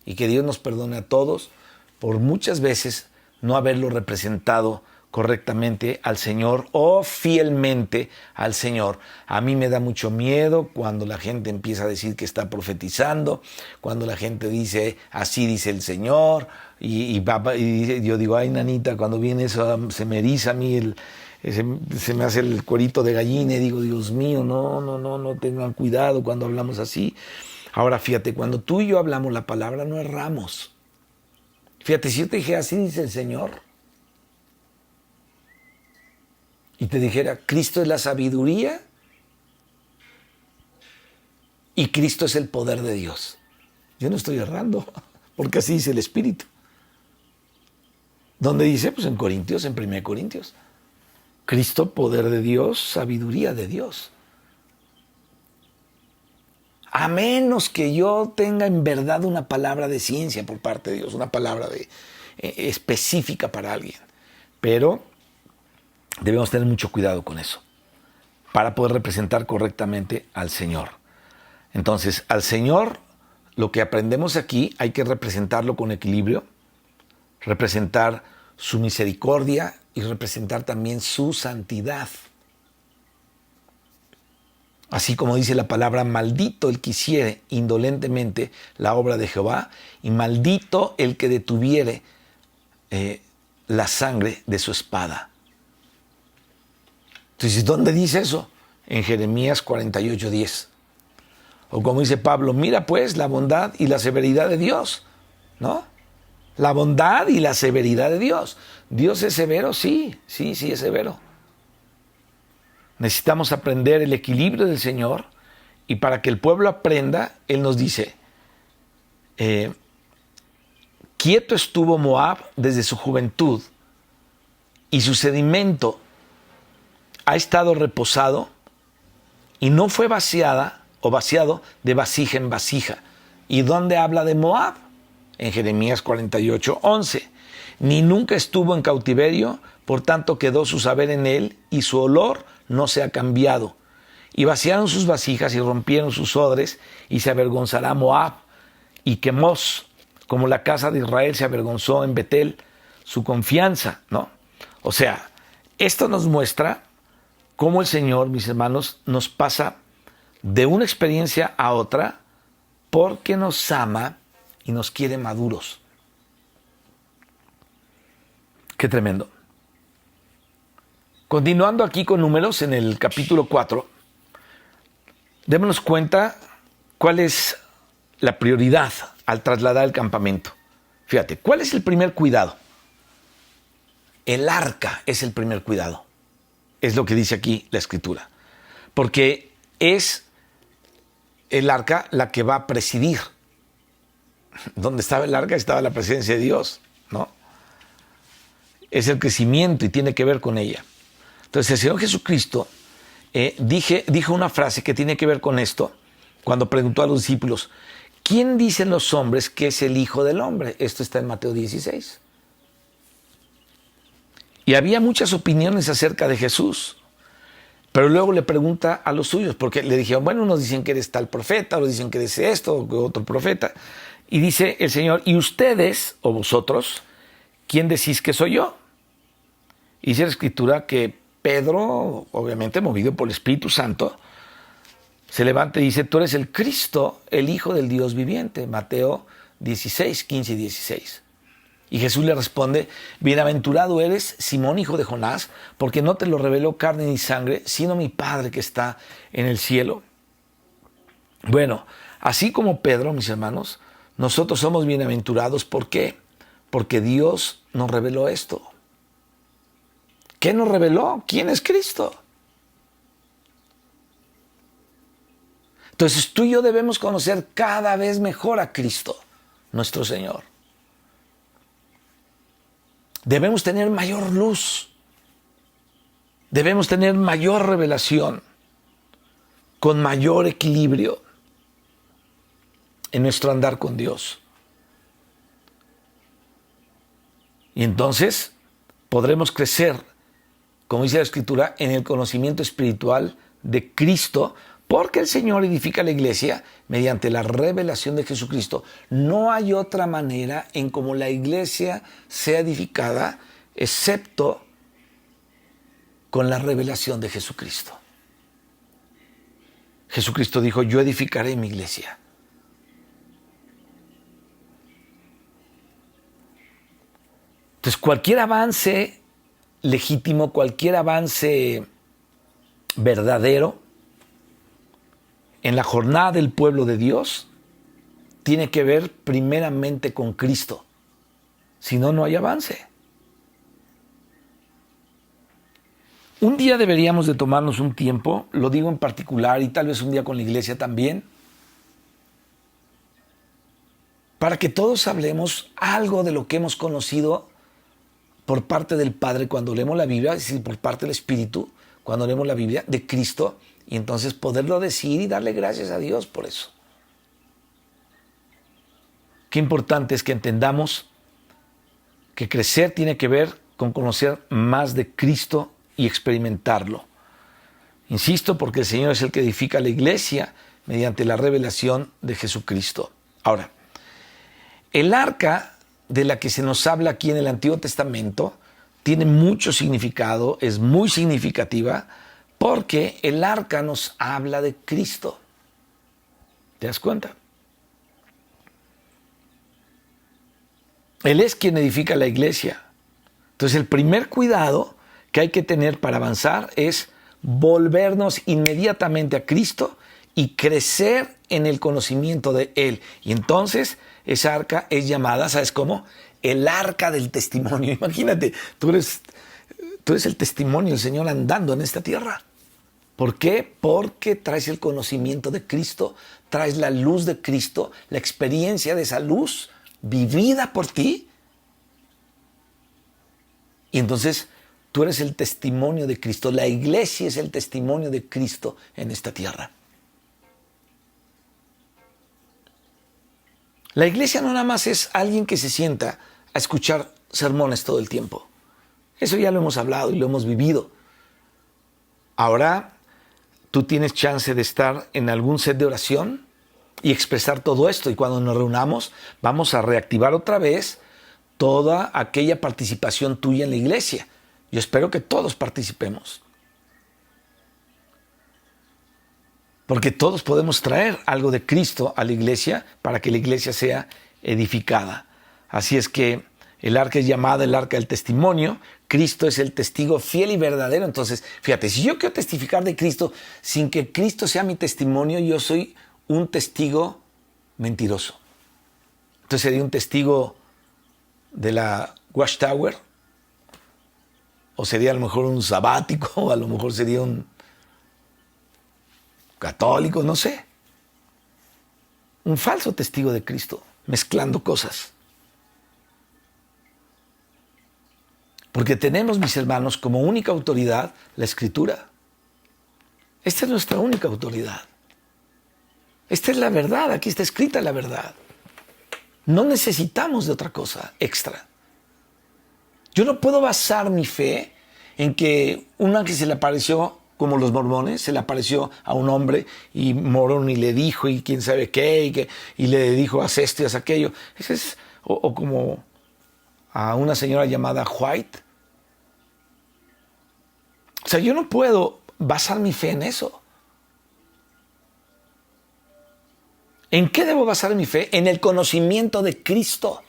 y que Dios nos perdone a todos por muchas veces no haberlo representado correctamente al Señor o fielmente al Señor. A mí me da mucho miedo cuando la gente empieza a decir que está profetizando, cuando la gente dice, así dice el Señor, y yo digo, ay, nanita, cuando viene eso se me eriza a mí se me hace el cuerito de gallina y digo, Dios mío, no tengan cuidado cuando hablamos así. Ahora fíjate, cuando tú y yo hablamos la palabra no erramos. Fíjate, si yo te dije, así dice el Señor, y te dijera, Cristo es la sabiduría y Cristo es el poder de Dios, yo no estoy errando, porque así dice el Espíritu. ¿Dónde dice? Pues en Corintios, en 1 Corintios. Cristo, poder de Dios, sabiduría de Dios. A menos que yo tenga en verdad una palabra de ciencia por parte de Dios, una palabra específica para alguien. Pero debemos tener mucho cuidado con eso, para poder representar correctamente al Señor. Entonces, al Señor, lo que aprendemos aquí, hay que representarlo con equilibrio, representar su misericordia y representar también su santidad. Así como dice la palabra, maldito el que hiciere indolentemente la obra de Jehová y maldito el que detuviere la sangre de su espada. Entonces, ¿dónde dice eso? En Jeremías 48:10. O como dice Pablo, mira pues la bondad y la severidad de Dios, ¿no? La bondad y la severidad de Dios. ¿Dios es severo? Sí, es severo. Necesitamos aprender el equilibrio del Señor y para que el pueblo aprenda, Él nos dice, quieto estuvo Moab desde su juventud y su sedimento ha estado reposado y no fue vaciada o vaciado de vasija en vasija. ¿Y dónde habla de Moab? En Jeremías 48:11. Ni nunca estuvo en cautiverio, por tanto quedó su saber en él y su olor no se ha cambiado. Y vaciaron sus vasijas y rompieron sus odres y se avergonzará Moab y Quemos, como la casa de Israel se avergonzó en Betel, su confianza, ¿no? O sea, esto nos muestra cómo el Señor, mis hermanos, nos pasa de una experiencia a otra porque nos ama y nos quiere maduros. Qué tremendo. Continuando aquí con Números, en el capítulo 4, démonos cuenta cuál es la prioridad al trasladar el campamento. Fíjate, ¿cuál es el primer cuidado? El arca es el primer cuidado. Es lo que dice aquí la Escritura. Porque es el arca la que va a presidir. Donde estaba el arca estaba la presencia de Dios, ¿no? Es el crecimiento y tiene que ver con ella. Entonces el Señor Jesucristo dijo una frase que tiene que ver con esto cuando preguntó a los discípulos, ¿quién dicen los hombres que es el Hijo del Hombre? Esto está en Mateo 16. Y había muchas opiniones acerca de Jesús. Pero luego le pregunta a los suyos, porque le dijeron, bueno, unos dicen que eres tal profeta, otros dicen que eres esto, o otro profeta. Y dice el Señor, ¿y ustedes, o vosotros, quién decís que soy yo? Y dice la Escritura que Pedro, obviamente movido por el Espíritu Santo, se levanta y dice, tú eres el Cristo, el Hijo del Dios viviente. Mateo 16, 15 y 16. Y Jesús le responde, bienaventurado eres, Simón, hijo de Jonás, porque no te lo reveló carne ni sangre, sino mi Padre que está en el cielo. Bueno, así como Pedro, mis hermanos, nosotros somos bienaventurados. ¿Por qué? Porque Dios nos reveló esto. ¿Qué nos reveló? ¿Quién es Cristo? Entonces tú y yo debemos conocer cada vez mejor a Cristo, nuestro Señor. Debemos tener mayor luz. Debemos tener mayor revelación, con mayor equilibrio en nuestro andar con Dios. Y entonces podremos crecer, como dice la Escritura, en el conocimiento espiritual de Cristo, Porque el Señor edifica la iglesia mediante la revelación de Jesucristo. No hay otra manera en cómo la iglesia sea edificada excepto con la revelación de Jesucristo. Jesucristo dijo, yo edificaré mi iglesia. Entonces, cualquier avance legítimo, cualquier avance verdadero en la jornada del pueblo de Dios tiene que ver primeramente con Cristo. Si no, no hay avance. Un día deberíamos de tomarnos un tiempo, lo digo en particular, y tal vez un día con la iglesia también, para que todos hablemos algo de lo que hemos conocido por parte del Padre cuando leemos la Biblia, es decir, por parte del Espíritu, cuando leemos la Biblia, de Cristo, y entonces poderlo decir y darle gracias a Dios por eso. Qué importante es que entendamos que crecer tiene que ver con conocer más de Cristo y experimentarlo. Insisto, porque el Señor es el que edifica la iglesia mediante la revelación de Jesucristo. Ahora, el arca de la que se nos habla aquí en el Antiguo Testamento tiene mucho significado, es muy significativa, porque el arca nos habla de Cristo. ¿Te das cuenta? Él es quien edifica la iglesia. Entonces, el primer cuidado que hay que tener para avanzar es volvernos inmediatamente a Cristo y crecer en el conocimiento de Él. Y entonces esa arca es llamada, ¿sabes cómo? El arca del testimonio. Imagínate, tú eres el testimonio del Señor andando en esta tierra. ¿Por qué? Porque traes el conocimiento de Cristo, traes la luz de Cristo, la experiencia de esa luz vivida por ti. Y entonces tú eres el testimonio de Cristo. La iglesia es el testimonio de Cristo en esta tierra. La iglesia no nada más es alguien que se sienta a escuchar sermones todo el tiempo. Eso ya lo hemos hablado y lo hemos vivido. Ahora tú tienes chance de estar en algún set de oración y expresar todo esto. Y cuando nos reunamos vamos a reactivar otra vez toda aquella participación tuya en la iglesia. Yo espero que todos participemos. Porque todos podemos traer algo de Cristo a la iglesia para que la iglesia sea edificada. Así es que el arca es llamada el arca del testimonio. Cristo es el testigo fiel y verdadero. Entonces, fíjate, si yo quiero testificar de Cristo sin que Cristo sea mi testimonio, yo soy un testigo mentiroso. Entonces sería un testigo de la Watchtower, o sería a lo mejor un sabático, o a lo mejor sería un católico, no sé. Un falso testigo de Cristo, mezclando cosas. Porque tenemos, mis hermanos, como única autoridad la Escritura. Esta es nuestra única autoridad. Esta es la verdad, aquí está escrita la verdad. No necesitamos de otra cosa extra. Yo no puedo basar mi fe en que un ángel se le apareció, como los mormones, se le apareció a un hombre y Morón y le dijo y quién sabe qué, y le dijo haz esto y haz aquello. Ese es, o como a una señora llamada White. O sea, yo no puedo basar mi fe en eso. ¿En qué debo basar mi fe? En el conocimiento de Cristo.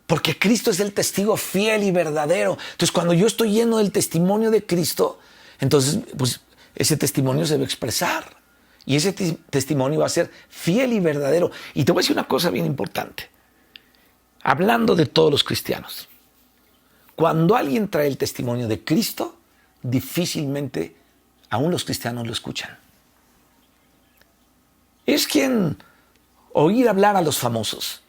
Porque Cristo es el testigo fiel y verdadero. Entonces, cuando yo estoy lleno del testimonio de Cristo, entonces, pues, ese testimonio se debe expresar. Y ese testimonio va a ser fiel y verdadero. Y te voy a decir una cosa bien importante. Hablando de todos los cristianos. Cuando alguien trae el testimonio de Cristo, difícilmente aún los cristianos lo escuchan. Es quien oír hablar a los famosos.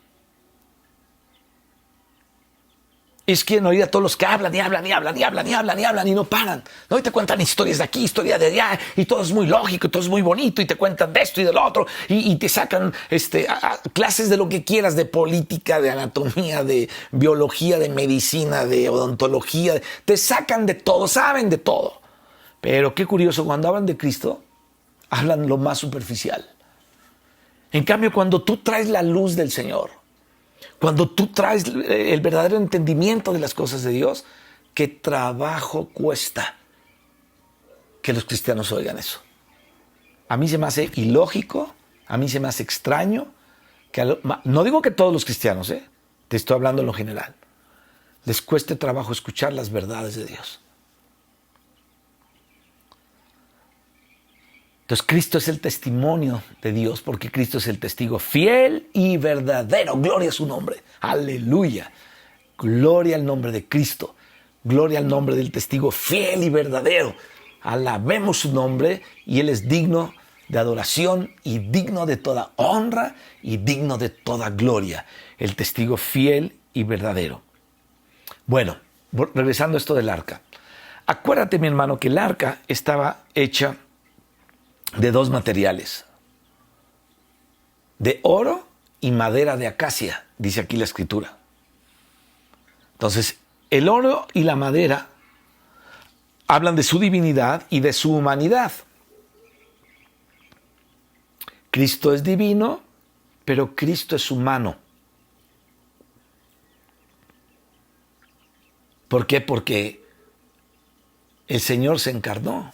Es quien oír a todos los que hablan y hablan y hablan y hablan y hablan y hablan y no paran. ¿No? Y te cuentan historias de aquí, historias de allá, y todo es muy lógico, y todo es muy bonito, y te cuentan de esto y del otro, y te sacan clases de lo que quieras, de política, de anatomía, de biología, de medicina, de odontología. Te sacan de todo, saben de todo. Pero qué curioso, cuando hablan de Cristo, hablan lo más superficial. En cambio, cuando tú traes la luz del Señor, cuando tú traes el verdadero entendimiento de las cosas de Dios, qué trabajo cuesta que los cristianos oigan eso. A mí se me hace ilógico, a mí se me hace extraño, no digo que todos los cristianos, te estoy hablando en lo general, les cueste trabajo escuchar las verdades de Dios. Entonces Cristo es el testimonio de Dios, porque Cristo es el testigo fiel y verdadero. Gloria a su nombre. Aleluya. Gloria al nombre de Cristo. Gloria al nombre del testigo fiel y verdadero. Alabemos su nombre y Él es digno de adoración y digno de toda honra y digno de toda gloria. El testigo fiel y verdadero. Bueno, regresando a esto del arca. Acuérdate, mi hermano, que el arca estaba hecha de dos materiales, de oro y madera de acacia, dice aquí la escritura. Entonces, el oro y la madera hablan de su divinidad y de su humanidad. Cristo es divino, pero Cristo es humano. ¿Por qué? Porque el Señor se encarnó.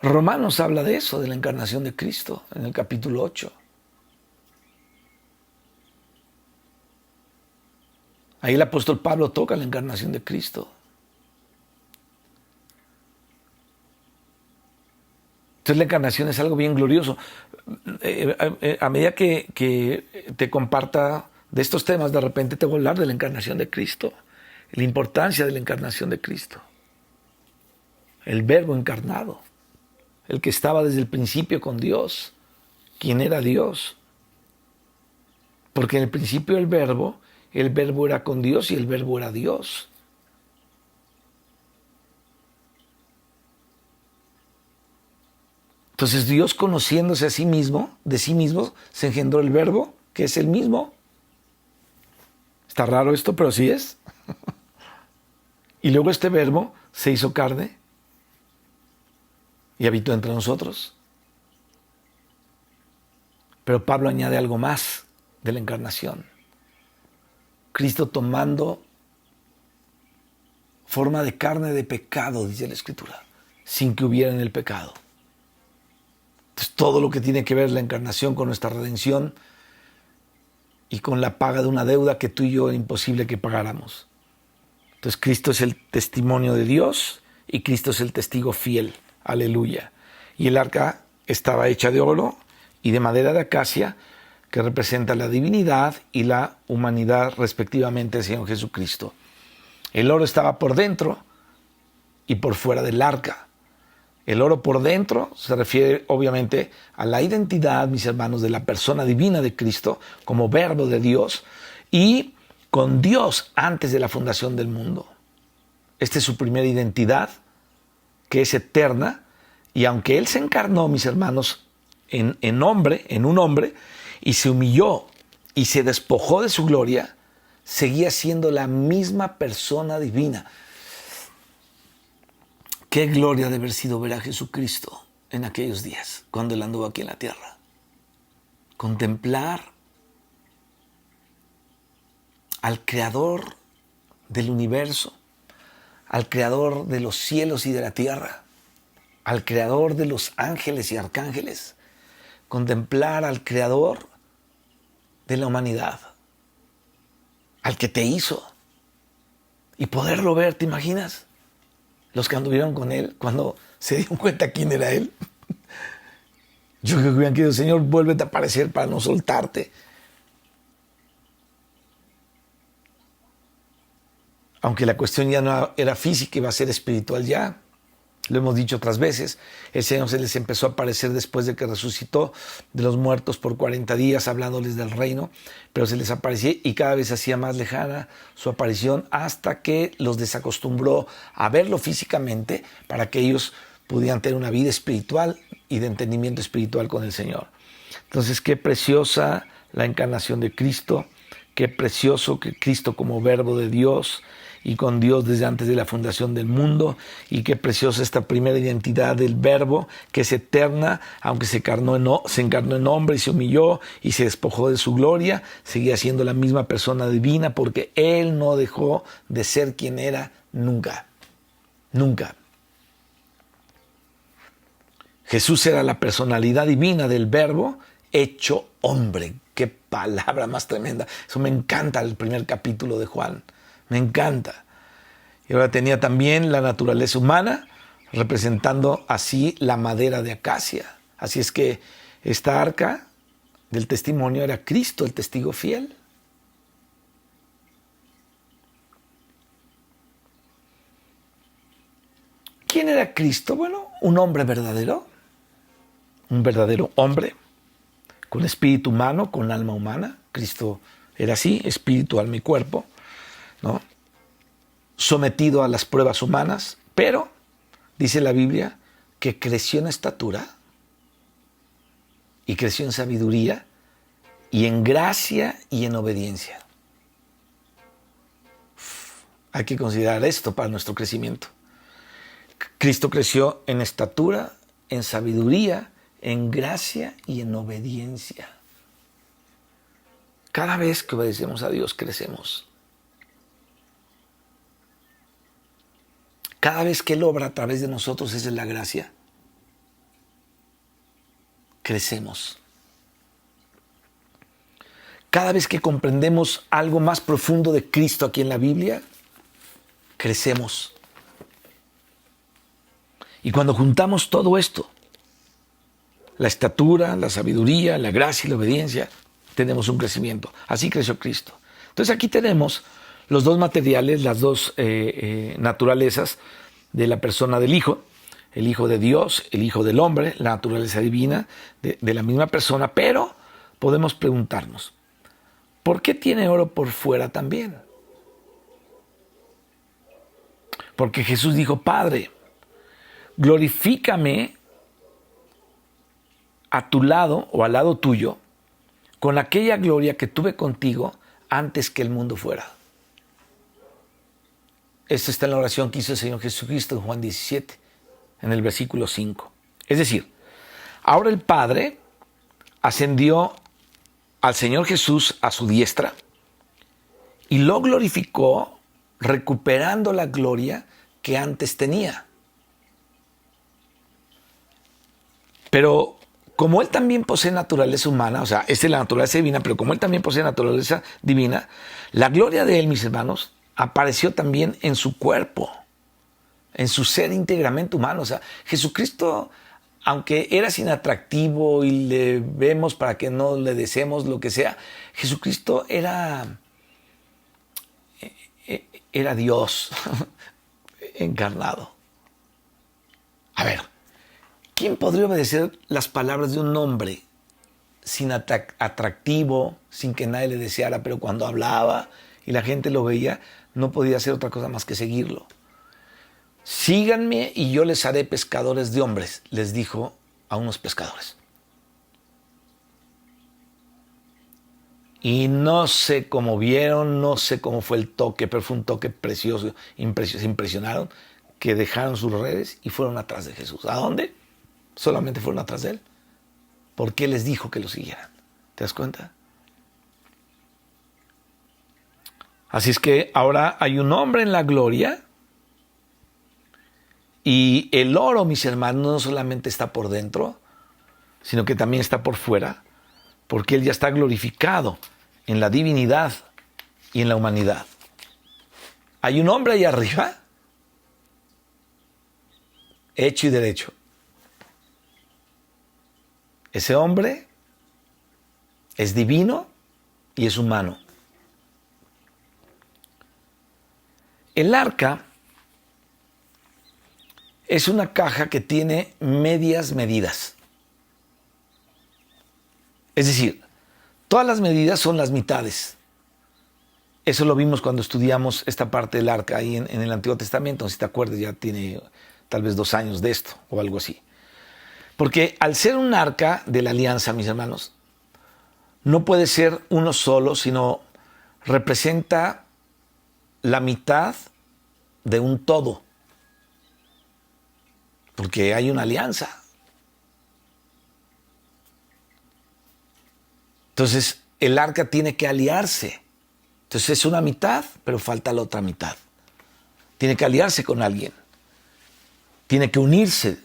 Romanos habla de eso, de la encarnación de Cristo, en el capítulo 8. Ahí el apóstol Pablo toca la encarnación de Cristo. Entonces la encarnación es algo bien glorioso. A medida que te comparta de estos temas, de repente te voy a hablar de la encarnación de Cristo, la importancia de la encarnación de Cristo. El Verbo encarnado. El que estaba desde el principio con Dios, quien era Dios. Porque en el principio el Verbo era con Dios y el Verbo era Dios. Entonces Dios, conociéndose a sí mismo, de sí mismo, se engendró el Verbo, que es el mismo. Está raro esto, pero sí es. Y luego este Verbo se hizo carne y habitó entre nosotros. Pero Pablo añade algo más de la encarnación. Cristo tomando forma de carne de pecado, dice la Escritura, sin que hubiera en el pecado. Entonces, todo lo que tiene que ver la encarnación con nuestra redención y con la paga de una deuda que tú y yo era imposible que pagáramos. Entonces, Cristo es el testimonio de Dios y Cristo es el testigo fiel. Aleluya. Y el arca estaba hecha de oro y de madera de acacia, que representa la divinidad y la humanidad respectivamente del Señor Jesucristo. El oro estaba por dentro y por fuera del arca. El oro por dentro se refiere obviamente a la identidad, mis hermanos, de la persona divina de Cristo como Verbo de Dios y con Dios antes de la fundación del mundo. Esta es su primera identidad, que es eterna, y aunque Él se encarnó, mis hermanos, en un hombre, y se humilló y se despojó de su gloria, seguía siendo la misma persona divina. Qué gloria de haber sido ver a Jesucristo en aquellos días, cuando Él anduvo aquí en la tierra. Contemplar al Creador del universo, al Creador de los cielos y de la tierra, al Creador de los ángeles y arcángeles, contemplar al Creador de la humanidad, al que te hizo, y poderlo ver. ¿Te imaginas? Los que anduvieron con Él, cuando se dieron cuenta quién era Él. Yo creo que hubieran querido: Señor, vuélvete a aparecer para no soltarte. Aunque la cuestión ya no era física, iba a ser espiritual ya. Lo hemos dicho otras veces. El Señor se les empezó a aparecer después de que resucitó de los muertos por 40 días, hablándoles del reino, pero se les aparecía y cada vez hacía más lejana su aparición, hasta que los desacostumbró a verlo físicamente para que ellos pudieran tener una vida espiritual y de entendimiento espiritual con el Señor. Entonces, qué preciosa la encarnación de Cristo, Qué precioso que Cristo como verbo de Dios y con Dios desde antes de la fundación del mundo, y qué preciosa esta primera identidad del verbo, que es eterna, aunque se encarnó en hombre y se humilló y se despojó de su gloria, seguía siendo la misma persona divina, porque Él no dejó de ser quien era nunca, nunca. Jesús era la personalidad divina del verbo hecho hombre. Qué palabra más tremenda. Eso me encanta, el primer capítulo de Juan. Me encanta. Y ahora tenía también la naturaleza humana, representando así la madera de acacia. Así es que esta arca del testimonio era Cristo, el testigo fiel. ¿Quién era Cristo? Bueno, un hombre verdadero, un verdadero hombre, con espíritu humano, con alma humana. Cristo era así, espíritu, alma y cuerpo, ¿no? Sometido a las pruebas humanas, pero dice la Biblia que creció en estatura y creció en sabiduría y en gracia y en obediencia. Hay que considerar esto para nuestro crecimiento. Cristo creció en estatura, en sabiduría, en gracia y en obediencia. Cada vez que obedecemos a Dios, crecemos. Cada vez que Él obra a través de nosotros, esa es la gracia. Crecemos. Cada vez que comprendemos algo más profundo de Cristo aquí en la Biblia, crecemos. Y cuando juntamos todo esto, la estatura, la sabiduría, la gracia y la obediencia, tenemos un crecimiento. Así creció Cristo. Entonces aquí tenemos los dos materiales, las dos naturalezas de la persona del Hijo, el Hijo de Dios, el Hijo del hombre, la naturaleza divina de la misma persona, pero podemos preguntarnos, ¿por qué tiene oro por fuera también? Porque Jesús dijo, Padre, glorifícame a tu lado o al lado tuyo con aquella gloria que tuve contigo antes que el mundo fuera. Esto está en la oración que hizo el Señor Jesucristo en Juan 17, en el versículo 5. Es decir, ahora el Padre ascendió al Señor Jesús a su diestra y lo glorificó recuperando la gloria que antes tenía. Pero como Él también posee naturaleza humana, o sea, esta es la naturaleza divina, pero como Él también posee naturaleza divina, la gloria de Él, mis hermanos, apareció también en su cuerpo, en su ser íntegramente humano. O sea, Jesucristo, aunque era sin atractivo y le vemos para que no le deseemos lo que sea, Jesucristo era Dios encarnado. A ver, ¿quién podría obedecer las palabras de un hombre sin atractivo, sin que nadie le deseara, pero cuando hablaba y la gente lo veía, no podía hacer otra cosa más que seguirlo? Síganme y yo les haré pescadores de hombres, les dijo a unos pescadores. Y no sé cómo vieron, no sé cómo fue el toque, pero fue un toque precioso, se impresionaron, que dejaron sus redes y fueron atrás de Jesús. ¿A dónde? Solamente fueron atrás de Él. Porque Él les dijo que lo siguieran. ¿Te das cuenta? Así es que ahora hay un hombre en la gloria y el oro, mis hermanos, no solamente está por dentro, sino que también está por fuera, porque Él ya está glorificado en la divinidad y en la humanidad. Hay un hombre ahí arriba, hecho y derecho. Ese hombre es divino y es humano. El arca es una caja que tiene medias medidas. Es decir, todas las medidas son las mitades. Eso lo vimos cuando estudiamos esta parte del arca ahí en el Antiguo Testamento. Si te acuerdas, ya tiene tal vez 2 años de esto o algo así. Porque al ser un arca de la alianza, mis hermanos, no puede ser uno solo, sino representa la mitad de un todo, porque hay una alianza. Entonces, el arca tiene que aliarse. Entonces es una mitad, pero falta la otra mitad. Tiene que aliarse con alguien. Tiene que unirse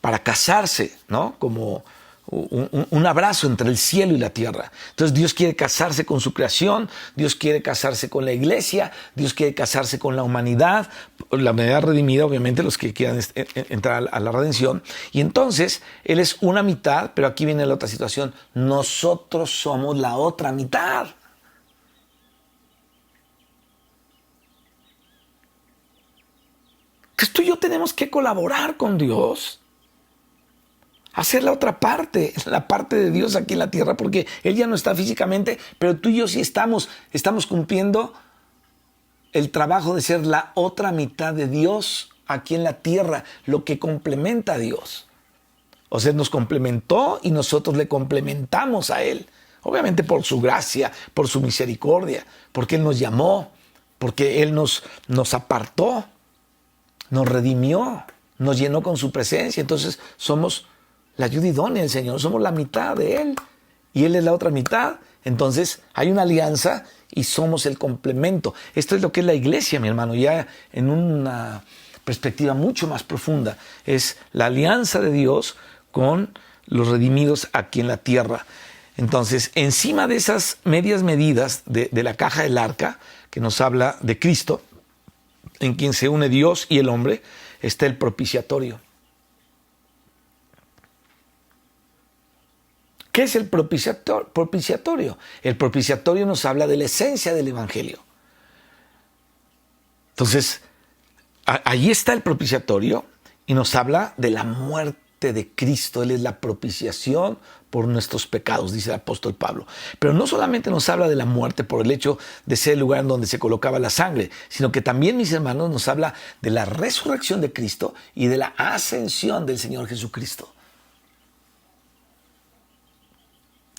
para casarse, ¿no? Como un abrazo entre el cielo y la tierra. Entonces Dios quiere casarse con su creación, Dios quiere casarse con la iglesia, Dios quiere casarse con la humanidad redimida, obviamente los que quieran entrar a la redención. Y entonces Él es una mitad, pero aquí viene la otra situación. Nosotros somos la otra mitad. Entonces tú y yo tenemos que colaborar con Dios, hacer la otra parte, la parte de Dios aquí en la tierra, porque Él ya no está físicamente, pero tú y yo sí estamos cumpliendo el trabajo de ser la otra mitad de Dios aquí en la tierra, lo que complementa a Dios. O sea, nos complementó y nosotros le complementamos a Él. Obviamente por su gracia, por su misericordia, porque Él nos llamó, porque Él nos apartó, nos redimió, nos llenó con su presencia. Entonces somos la ayuda idónea del Señor, somos la mitad de Él y Él es la otra mitad. Entonces hay una alianza y somos el complemento. Esto es lo que es la iglesia, mi hermano, ya en una perspectiva mucho más profunda. Es la alianza de Dios con los redimidos aquí en la tierra. Entonces, encima de esas medias medidas de la caja del arca, que nos habla de Cristo, en quien se une Dios y el hombre, está el propiciatorio. ¿Qué es el propiciatorio? El propiciatorio nos habla de la esencia del Evangelio. Entonces, ahí está el propiciatorio y nos habla de la muerte de Cristo. Él es la propiciación por nuestros pecados, dice el apóstol Pablo. Pero no solamente nos habla de la muerte por el hecho de ser el lugar en donde se colocaba la sangre, sino que también, mis hermanos, nos habla de la resurrección de Cristo y de la ascensión del Señor Jesucristo.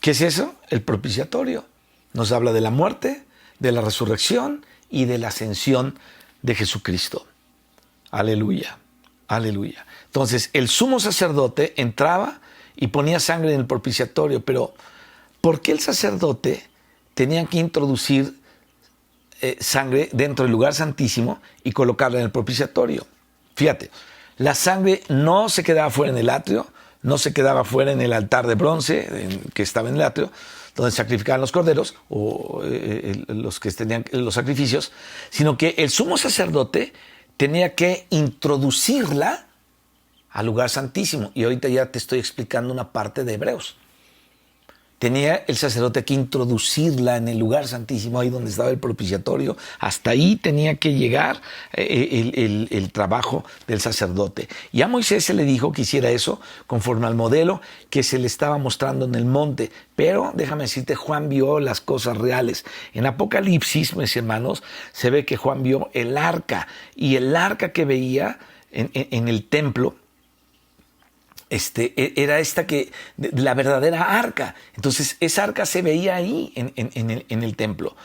¿Qué es eso? El propiciatorio. Nos habla de la muerte, de la resurrección y de la ascensión de Jesucristo. Aleluya, aleluya. Entonces, el sumo sacerdote entraba y ponía sangre en el propiciatorio, pero ¿por qué el sacerdote tenía que introducir sangre dentro del lugar santísimo y colocarla en el propiciatorio? Fíjate, la sangre no se quedaba fuera en el atrio, no se quedaba fuera en el altar de bronce que estaba en el atrio, donde sacrificaban los corderos o los que tenían los sacrificios, sino que el sumo sacerdote tenía que introducirla al lugar santísimo. Y ahorita ya te estoy explicando una parte de Hebreos. Tenía el sacerdote que introducirla en el lugar santísimo, ahí donde estaba el propiciatorio. Hasta ahí tenía que llegar el trabajo del sacerdote. Y a Moisés se le dijo que hiciera eso conforme al modelo que se le estaba mostrando en el monte. Pero déjame decirte, Juan vio las cosas reales. En Apocalipsis, mis hermanos, se ve que Juan vio el arca. Y el arca que veía en el templo, era la verdadera arca. Entonces esa arca se veía ahí en el templo.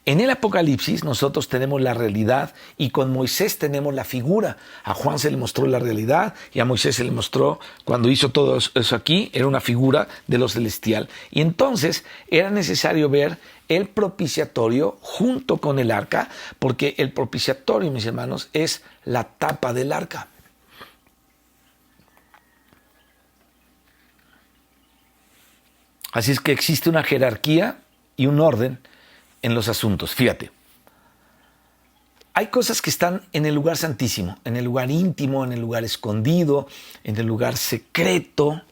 En el Apocalipsis nosotros tenemos la realidad y con Moisés tenemos la figura. A Juan se le mostró la realidad y a Moisés se le mostró, cuando hizo todo eso aquí, era una figura de lo celestial. Y entonces era necesario ver el propiciatorio junto con el arca, porque el propiciatorio, mis hermanos, es la tapa del arca. Así es que existe una jerarquía y un orden en los asuntos. Fíjate, hay cosas que están en el lugar santísimo, en el lugar íntimo, en el lugar escondido, en el lugar secreto,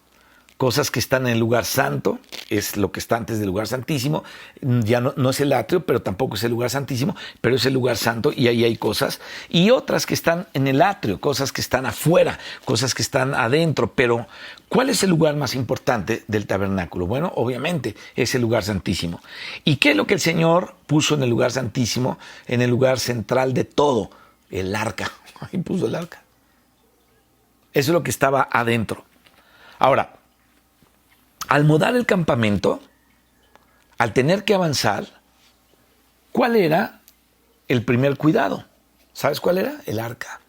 cosas que están en el lugar santo, es lo que está antes del lugar santísimo, ya no es el atrio, pero tampoco es el lugar santísimo, pero es el lugar santo y ahí hay cosas, y otras que están en el atrio, cosas que están afuera, cosas que están adentro, pero ¿cuál es el lugar más importante del tabernáculo? Bueno, obviamente es el lugar santísimo. ¿Y qué es lo que el Señor puso en el lugar santísimo, en el lugar central de todo? El arca, ahí puso el arca. Eso es lo que estaba adentro. Ahora, al mudar el campamento, al tener que avanzar, ¿Cuál era el primer cuidado? ¿Sabes cuál era? El arca.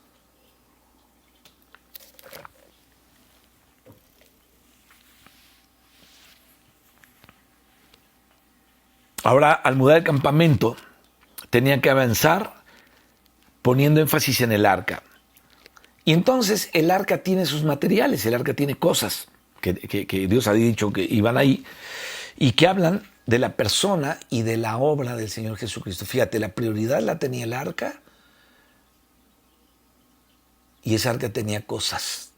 Ahora, al mudar el campamento, tenía que avanzar poniendo énfasis en el arca. Y entonces el arca tiene sus materiales, el arca tiene cosas que Dios había dicho que iban ahí y que hablan de la persona y de la obra del Señor Jesucristo. Fíjate, la prioridad la tenía el arca y esa arca tenía cosas.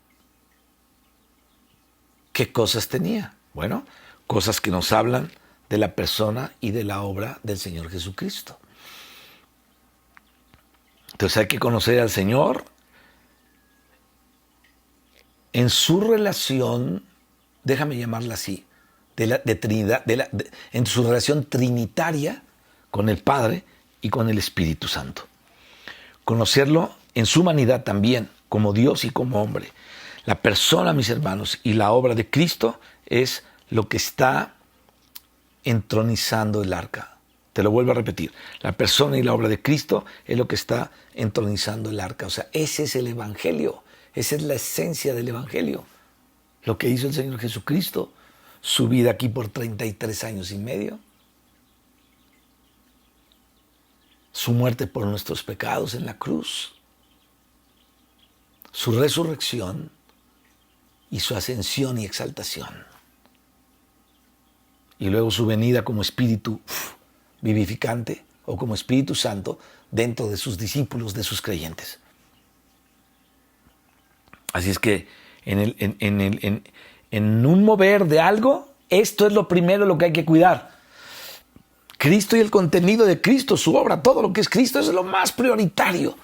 ¿Qué cosas tenía? Bueno, cosas que nos hablan de la persona y de la obra del Señor Jesucristo. Entonces hay que conocer al Señor en su relación, déjame llamarla así, de Trinidad, en su relación trinitaria con el Padre y con el Espíritu Santo. Conocerlo en su humanidad también, como Dios y como hombre. La persona, mis hermanos, y la obra de Cristo es lo que está entronizando el arca. Te lo vuelvo a repetir. La persona y la obra de Cristo es lo que está entronizando el arca. O sea, ese es el Evangelio. Esa es la esencia del Evangelio. Lo que hizo el Señor Jesucristo, su vida aquí por 33 años y medio, su muerte por nuestros pecados en la cruz, su resurrección y su ascensión y exaltación. Y luego su venida como Espíritu vivificante o como Espíritu Santo dentro de sus discípulos, de sus creyentes. Así es que en un mover de algo, esto es lo primero, lo que hay que cuidar. Cristo y el contenido de Cristo, su obra, todo lo que es Cristo, eso es lo más prioritario.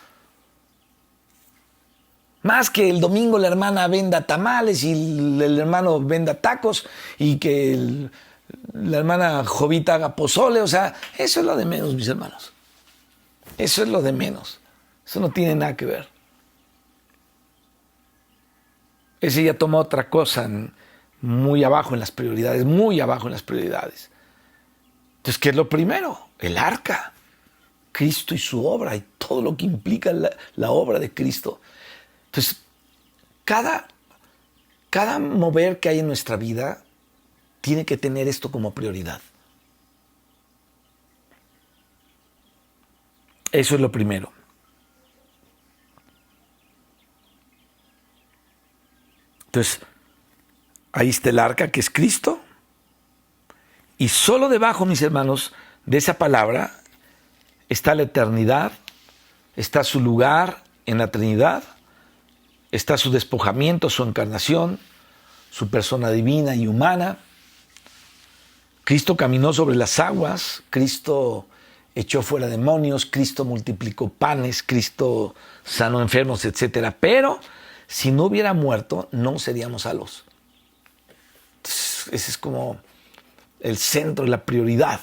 Más que el domingo la hermana venda tamales y el hermano venda tacos y que la hermana Jovita haga pozole, o sea, eso es lo de menos, mis hermanos. Eso es lo de menos. Eso no tiene nada que ver. Ese ya toma otra cosa muy abajo en las prioridades, muy abajo en las prioridades. Entonces, ¿qué es lo primero? El arca. Cristo y su obra y todo lo que implica la obra de Cristo. Entonces, cada mover que hay en nuestra vida tiene que tener esto como prioridad. Eso es lo primero. Entonces, ahí está el arca, que es Cristo. Y solo debajo, mis hermanos, de esa palabra está la eternidad, está su lugar en la Trinidad, está su despojamiento, su encarnación, su persona divina y humana. Cristo caminó sobre las aguas, Cristo echó fuera demonios, Cristo multiplicó panes, Cristo sanó enfermos, etc. Pero si no hubiera muerto, no seríamos salvos. Ese es como el centro, la prioridad.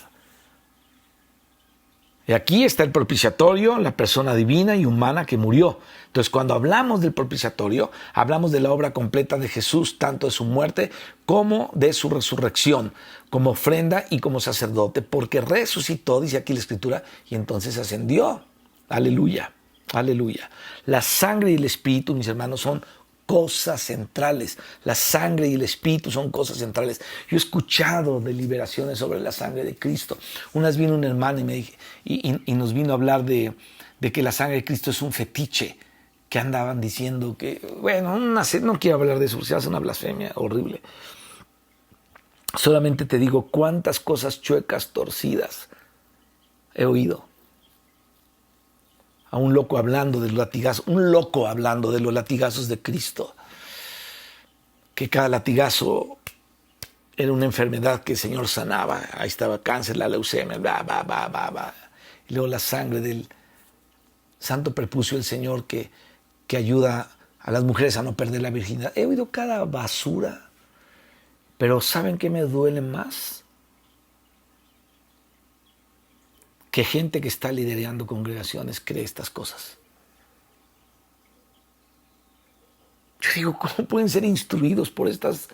Y aquí está el propiciatorio, la persona divina y humana que murió. Entonces, cuando hablamos del propiciatorio, hablamos de la obra completa de Jesús, tanto de su muerte como de su resurrección, como ofrenda y como sacerdote, porque resucitó, dice aquí la Escritura, y entonces ascendió. Aleluya, aleluya. La sangre y el Espíritu, mis hermanos, son cosas centrales. La sangre y el Espíritu son cosas centrales. Yo he escuchado deliberaciones sobre la sangre de Cristo. Una vez vino un hermano y nos vino a hablar de que la sangre de Cristo es un fetiche, que andaban diciendo que, bueno, no quiero hablar de eso, se hace una blasfemia horrible. Solamente te digo cuántas cosas chuecas, torcidas he oído. A un loco hablando de los latigazos de Cristo. Que cada latigazo era una enfermedad que el Señor sanaba. Ahí estaba cáncer, la leucemia, Y luego la sangre del santo prepucio del Señor que ayuda a las mujeres a no perder la virginidad. He oído cada basura. Pero ¿saben qué me duele más? Que gente que está liderando congregaciones cree estas cosas. Yo digo, ¿cómo pueden ser instruidos por estas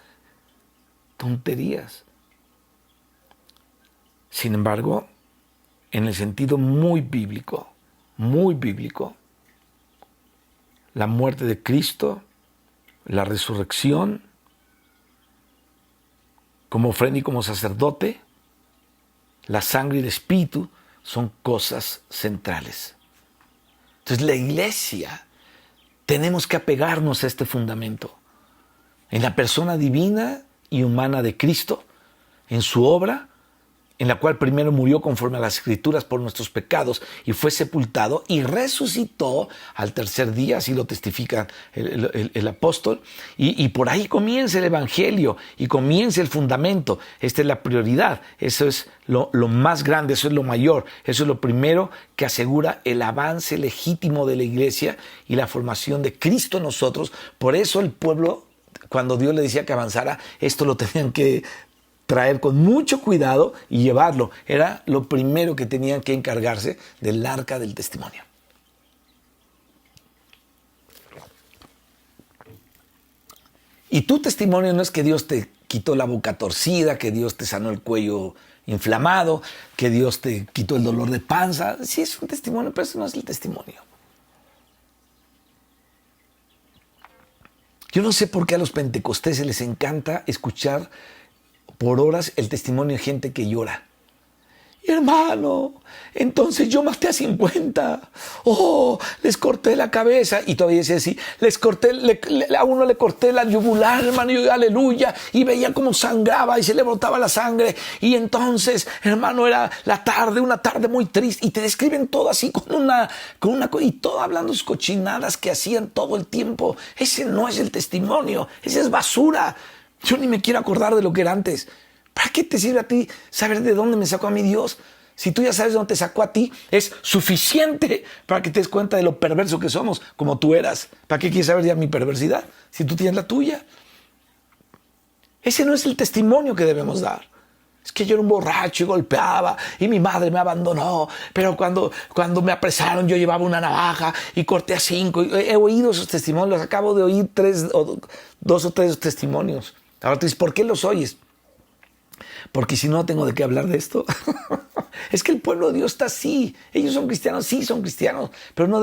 tonterías? Sin embargo, en el sentido muy bíblico, la muerte de Cristo, la resurrección, como ofrenda y como sacerdote, la sangre y el espíritu son cosas centrales. Entonces la iglesia tenemos que apegarnos a este fundamento, en la persona divina y humana de Cristo, en su obra, en la cual primero murió conforme a las Escrituras por nuestros pecados y fue sepultado y resucitó al tercer día, así lo testifica el apóstol, y por ahí comienza el Evangelio y comienza el fundamento. Esta es la prioridad, eso es lo más grande, eso es lo mayor, eso es lo primero que asegura el avance legítimo de la iglesia y la formación de Cristo en nosotros. Por eso el pueblo, cuando Dios le decía que avanzara, esto lo tenían que traer con mucho cuidado y llevarlo. Era lo primero que tenían que encargarse del arca del testimonio. Y tu testimonio no es que Dios te quitó la boca torcida, que Dios te sanó el cuello inflamado, que Dios te quitó el dolor de panza. Sí es un testimonio, pero eso no es el testimonio. Yo no sé por qué a los pentecosteses les encanta escuchar por horas el testimonio de gente que llora. Hermano, entonces yo maté a 50. Oh, les corté la cabeza. Y todavía decía así, a uno le corté la yugular, hermano, y aleluya. Y veía cómo sangraba y se le brotaba la sangre. Y entonces, hermano, era una tarde muy triste. Y te describen todo así y todo hablando sus cochinadas que hacían todo el tiempo. Ese no es el testimonio, esa es basura. Yo ni me quiero acordar de lo que era antes. ¿Para qué te sirve a ti saber de dónde me sacó a mi Dios? Si tú ya sabes de dónde te sacó a ti, es suficiente para que te des cuenta de lo perverso que somos, como tú eras. ¿Para qué quieres saber ya mi perversidad si tú tienes la tuya? Ese no es el testimonio que debemos dar. Es que yo era un borracho y golpeaba y mi madre me abandonó, pero cuando me apresaron yo llevaba una navaja y corté a 5. He oído esos testimonios, los acabo de oír 2 o 3 testimonios. Ahora tú dices, ¿por qué los oyes? Porque si no tengo de qué hablar de esto. Es que el pueblo de Dios está así. Ellos son cristianos, sí son cristianos, pero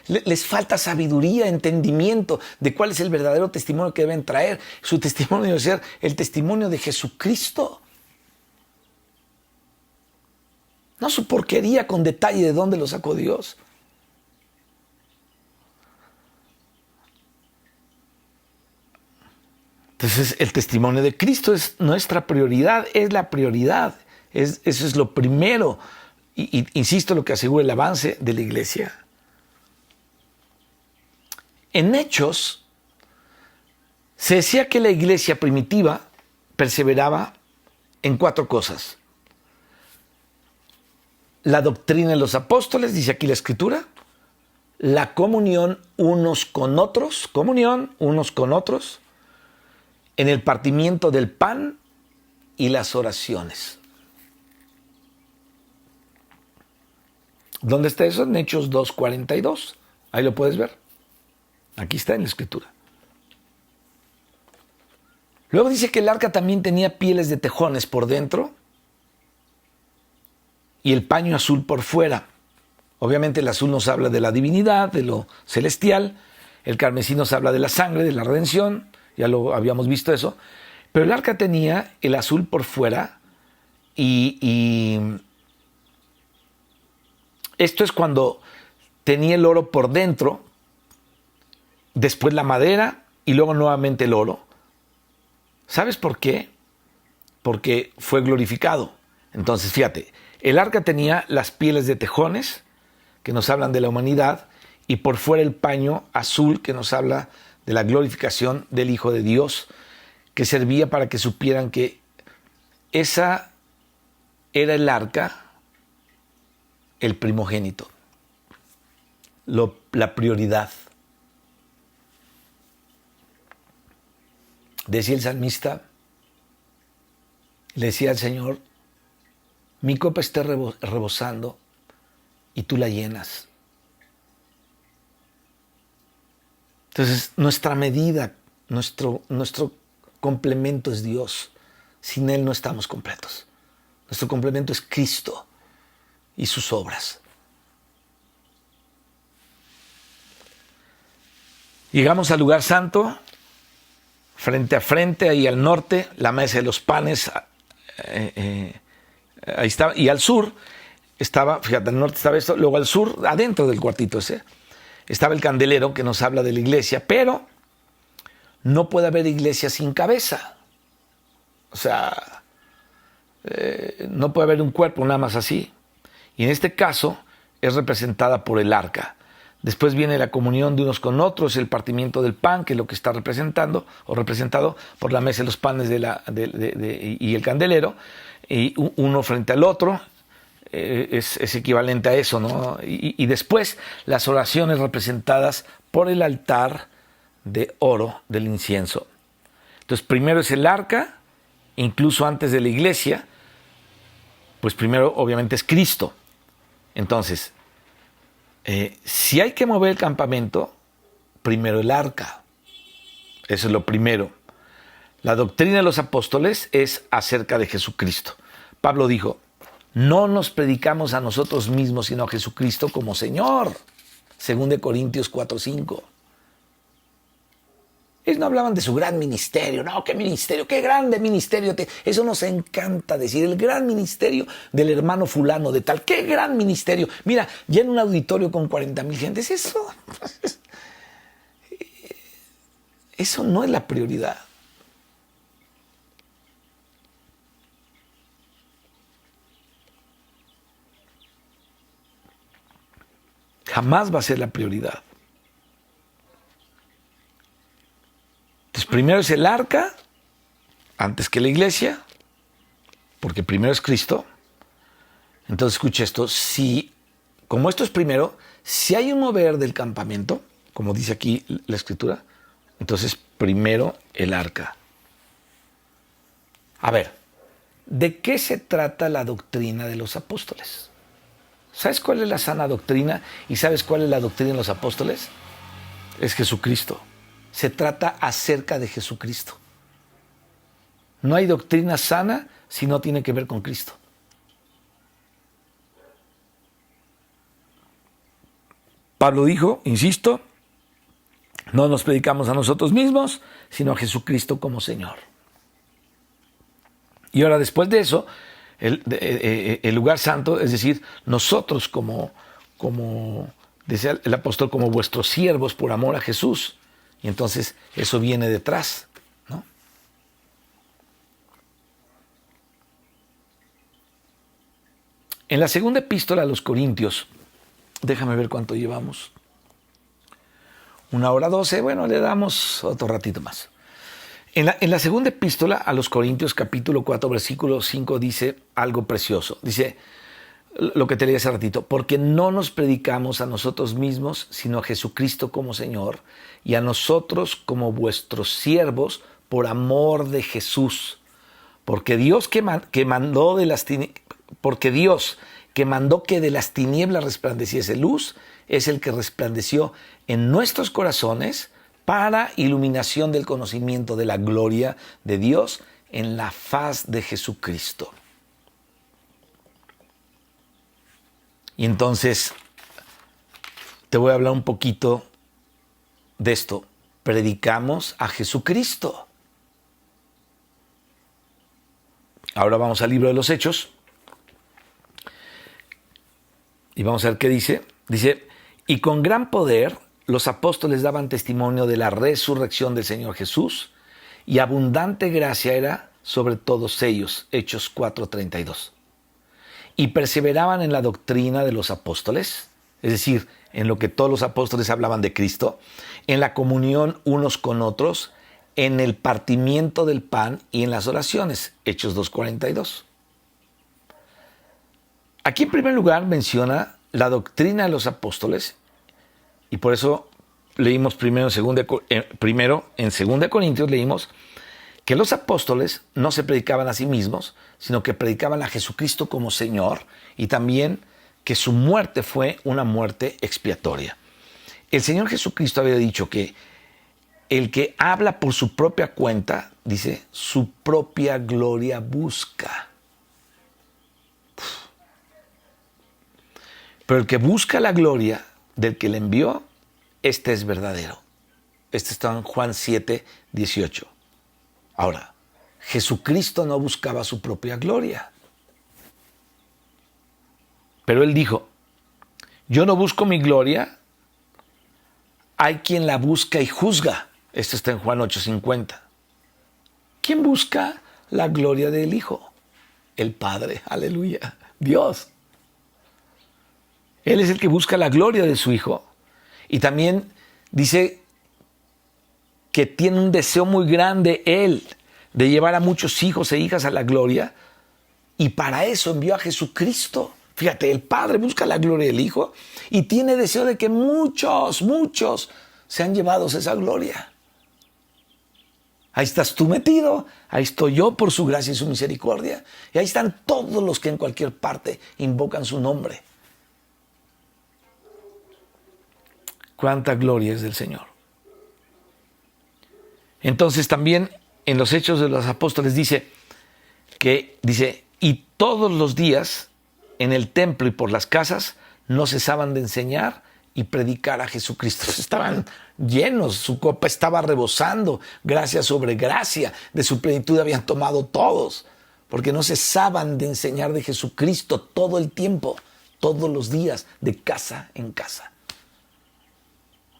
les falta sabiduría, entendimiento de cuál es el verdadero testimonio que deben traer. Su testimonio debe ser el testimonio de Jesucristo. No su porquería con detalle de dónde lo sacó Dios. Entonces, el testimonio de Cristo es nuestra prioridad, es la prioridad. Eso es lo primero. Y insisto, lo que asegura el avance de la iglesia. En Hechos, se decía que la iglesia primitiva perseveraba en 4 cosas. La doctrina de los apóstoles, dice aquí la Escritura. La comunión unos con otros. En el partimiento del pan y las oraciones. ¿Dónde está eso? En Hechos 2:42. Ahí lo puedes ver. Aquí está en la Escritura. Luego dice que el arca también tenía pieles de tejones por dentro y el paño azul por fuera. Obviamente el azul nos habla de la divinidad, de lo celestial. El carmesí nos habla de la sangre, de la redención. Ya lo habíamos visto eso. Pero el arca tenía el azul por fuera y esto es cuando tenía el oro por dentro, después la madera y luego nuevamente el oro. ¿Sabes por qué? Porque fue glorificado. Entonces, fíjate, el arca tenía las pieles de tejones, que nos hablan de la humanidad, y por fuera el paño azul, que nos habla de la glorificación del Hijo de Dios, que servía para que supieran que esa era el arca, el primogénito, la prioridad. Decía el salmista, le decía al Señor, mi copa está rebosando y tú la llenas. Entonces, nuestra medida, nuestro complemento es Dios. Sin Él no estamos completos. Nuestro complemento es Cristo. y sus obras. Llegamos al lugar santo, frente a frente, ahí al norte, la mesa de los panes, ahí estaba, y al sur estaba, fíjate, al norte estaba esto, luego al sur, adentro del cuartito ese, estaba el candelero que nos habla de la iglesia, pero no puede haber iglesia sin cabeza. O sea, no puede haber un cuerpo nada más así. Y en este caso es representada por el arca. Después viene la comunión de unos con otros, el partimiento del pan, que es lo que está representando o representado por la mesa de los panes y el candelero, y uno frente al otro, es equivalente a eso, ¿no? Y después las oraciones representadas por el altar de oro del incienso. Entonces primero es el arca, incluso antes de la iglesia, pues primero obviamente es Cristo. Entonces, si hay que mover el campamento, primero el arca. Eso es lo primero. La doctrina de los apóstoles es acerca de Jesucristo. Pablo dijo, no nos predicamos a nosotros mismos, sino a Jesucristo como Señor. 2 Corintios 4:5. Ellos no hablaban de su gran ministerio. No, qué ministerio, qué grande ministerio. Eso nos encanta decir, el gran ministerio del hermano fulano de tal. Qué gran ministerio. Mira, ya en un auditorio con 40,000 gentes, eso no es la prioridad. Jamás va a ser la prioridad. Entonces, primero es el arca, antes que la iglesia, porque primero es Cristo. Entonces, escucha esto, como esto es primero, si hay un mover del campamento, como dice aquí la escritura, entonces primero el arca. A ver, ¿de qué se trata la doctrina de los apóstoles? ¿Sabes cuál es la sana doctrina? ¿Y sabes cuál es la doctrina de los apóstoles? Es Jesucristo. Se trata acerca de Jesucristo. No hay doctrina sana si no tiene que ver con Cristo. Pablo dijo, insisto, no nos predicamos a nosotros mismos, sino a Jesucristo como Señor. Y ahora después de eso, el lugar santo, es decir, nosotros como decía el apóstol, como vuestros siervos por amor a Jesús. Y entonces eso viene detrás, ¿no? En la segunda epístola a los Corintios, déjame ver cuánto llevamos. 1:12, bueno, le damos otro ratito más. En la segunda epístola a los Corintios, capítulo 4, versículo 5, dice algo precioso. Dice lo que te leí hace ratito, porque no nos predicamos a nosotros mismos, sino a Jesucristo como Señor, y a nosotros como vuestros siervos por amor de Jesús. Porque Dios que mandó que de las tinieblas resplandeciese luz, es el que resplandeció en nuestros corazones para iluminación del conocimiento de la gloria de Dios en la faz de Jesucristo. Y entonces te voy a hablar un poquito de esto. Predicamos a Jesucristo. Ahora vamos al libro de los Hechos. Y vamos a ver qué dice. Dice, y con gran poder los apóstoles daban testimonio de la resurrección del Señor Jesús, y abundante gracia era sobre todos ellos. Hechos 4:32. Y perseveraban en la doctrina de los apóstoles, es decir, en lo que todos los apóstoles hablaban de Cristo, en la comunión unos con otros, en el partimiento del pan y en las oraciones. Hechos 2:42. Aquí en primer lugar menciona la doctrina de los apóstoles, y por eso leímos primero en 2 Corintios leímos que los apóstoles no se predicaban a sí mismos, sino que predicaban a Jesucristo como Señor, y también que su muerte fue una muerte expiatoria. El Señor Jesucristo había dicho que el que habla por su propia cuenta, dice, su propia gloria busca. Pero el que busca la gloria del que le envió, este es verdadero. Este está en Juan 7, 18. Ahora, Jesucristo no buscaba su propia gloria. Pero él dijo, yo no busco mi gloria, hay quien la busca y juzga. Esto está en Juan 8:50. ¿Quién busca la gloria del Hijo? El Padre, aleluya, Dios. Él es el que busca la gloria de su Hijo. Y también dice que tiene un deseo muy grande Él de llevar a muchos hijos e hijas a la gloria. Y para eso envió a Jesucristo. Fíjate, el Padre busca la gloria del Hijo y tiene deseo de que muchos sean llevados a esa gloria. Ahí estás tú metido, ahí estoy yo por su gracia y su misericordia. Y ahí están todos los que en cualquier parte invocan su nombre. Cuánta gloria es del Señor. Entonces también en los Hechos de los Apóstoles dice, y todos los días en el templo y por las casas no cesaban de enseñar y predicar a Jesucristo. Estaban llenos, su copa estaba rebosando, gracia sobre gracia, de su plenitud habían tomado todos, porque no cesaban de enseñar de Jesucristo todo el tiempo, todos los días, de casa en casa.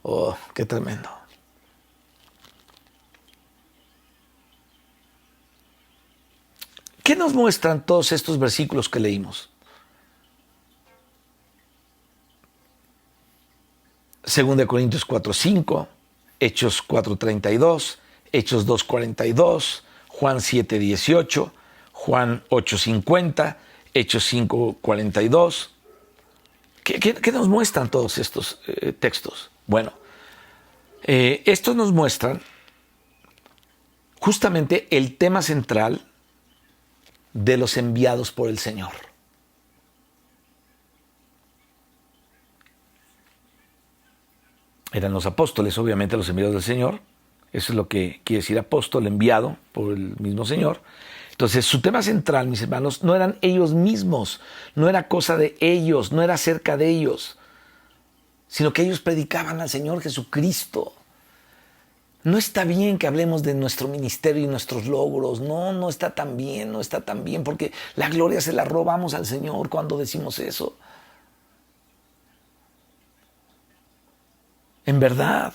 Oh, qué tremendo. ¿Qué nos muestran todos estos versículos que leímos? 2 Corintios 4:5, Hechos 4:32, Hechos 2:42, Juan 7:18, Juan 8:50, Hechos 5:42. ¿Qué nos muestran todos estos textos? Bueno, estos nos muestran justamente el tema central de los enviados por el Señor. Eran los apóstoles, obviamente los enviados del Señor. Eso es lo que quiere decir apóstol, enviado por el mismo Señor. Entonces, su tema central, mis hermanos, no eran ellos mismos, no era cosa de ellos, no era acerca de ellos, sino que ellos predicaban al Señor Jesucristo. No está bien que hablemos de nuestro ministerio y nuestros logros. No está tan bien, porque la gloria se la robamos al Señor cuando decimos eso. En verdad.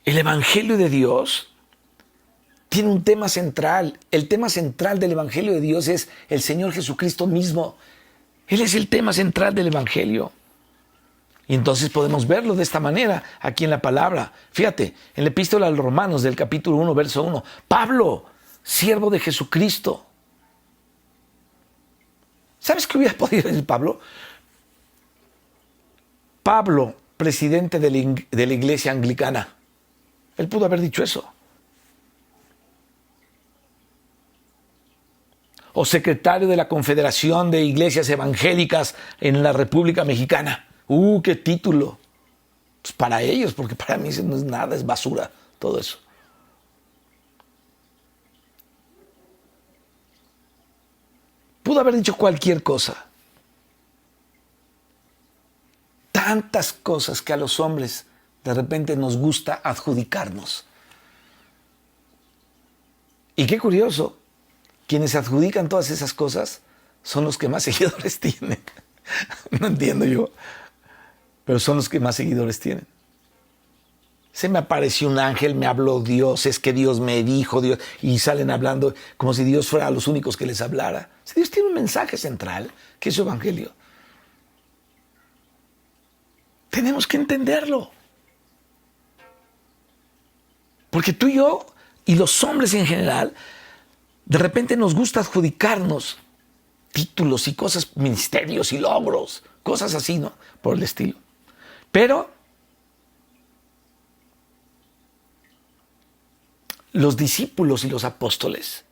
El Evangelio de Dios tiene un tema central. El tema central del Evangelio de Dios es el Señor Jesucristo mismo. Él es el tema central del Evangelio. Y entonces podemos verlo de esta manera aquí en la palabra. Fíjate, en la epístola a los Romanos del capítulo 1, verso 1. Pablo, siervo de Jesucristo. ¿Sabes qué hubiera podido decir Pablo? Pablo, presidente de la iglesia anglicana. Él pudo haber dicho eso. O secretario de la Confederación de Iglesias Evangélicas en la República Mexicana. ¡Qué título! Pues para ellos, porque para mí eso no es nada, es basura, todo eso. Pudo haber dicho cualquier cosa. Tantas cosas que a los hombres de repente nos gusta adjudicarnos. Y qué curioso, quienes se adjudican todas esas cosas son los que más seguidores tienen. No entiendo yo, pero son los que más seguidores tienen. Se me apareció un ángel, me habló Dios, es que Dios me dijo, Dios, y salen hablando como si Dios fuera a los únicos que les hablara. Si Dios tiene un mensaje central, que es su evangelio. Tenemos que entenderlo. Porque tú y yo, y los hombres en general, de repente nos gusta adjudicarnos títulos y cosas, ministerios y logros, cosas así, ¿no? Por el estilo. Pero los discípulos y los apóstoles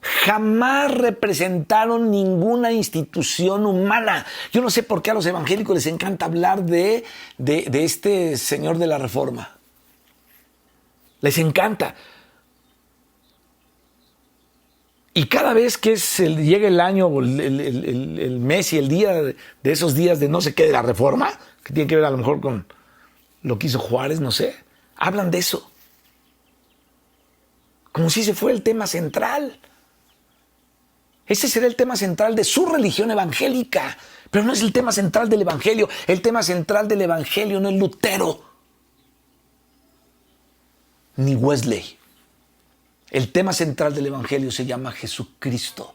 jamás representaron ninguna institución humana. Yo no sé por qué a los evangélicos les encanta hablar de este señor de la Reforma. Les encanta. Y cada vez que llega el año, o el mes y el día de esos días de no sé qué, de la reforma, que tiene que ver a lo mejor con lo que hizo Juárez, no sé, hablan de eso. Como si ese fuera el tema central. Ese será el tema central de su religión evangélica, pero no es el tema central del evangelio. El tema central del evangelio no es Lutero ni Wesley. El tema central del evangelio se llama Jesucristo,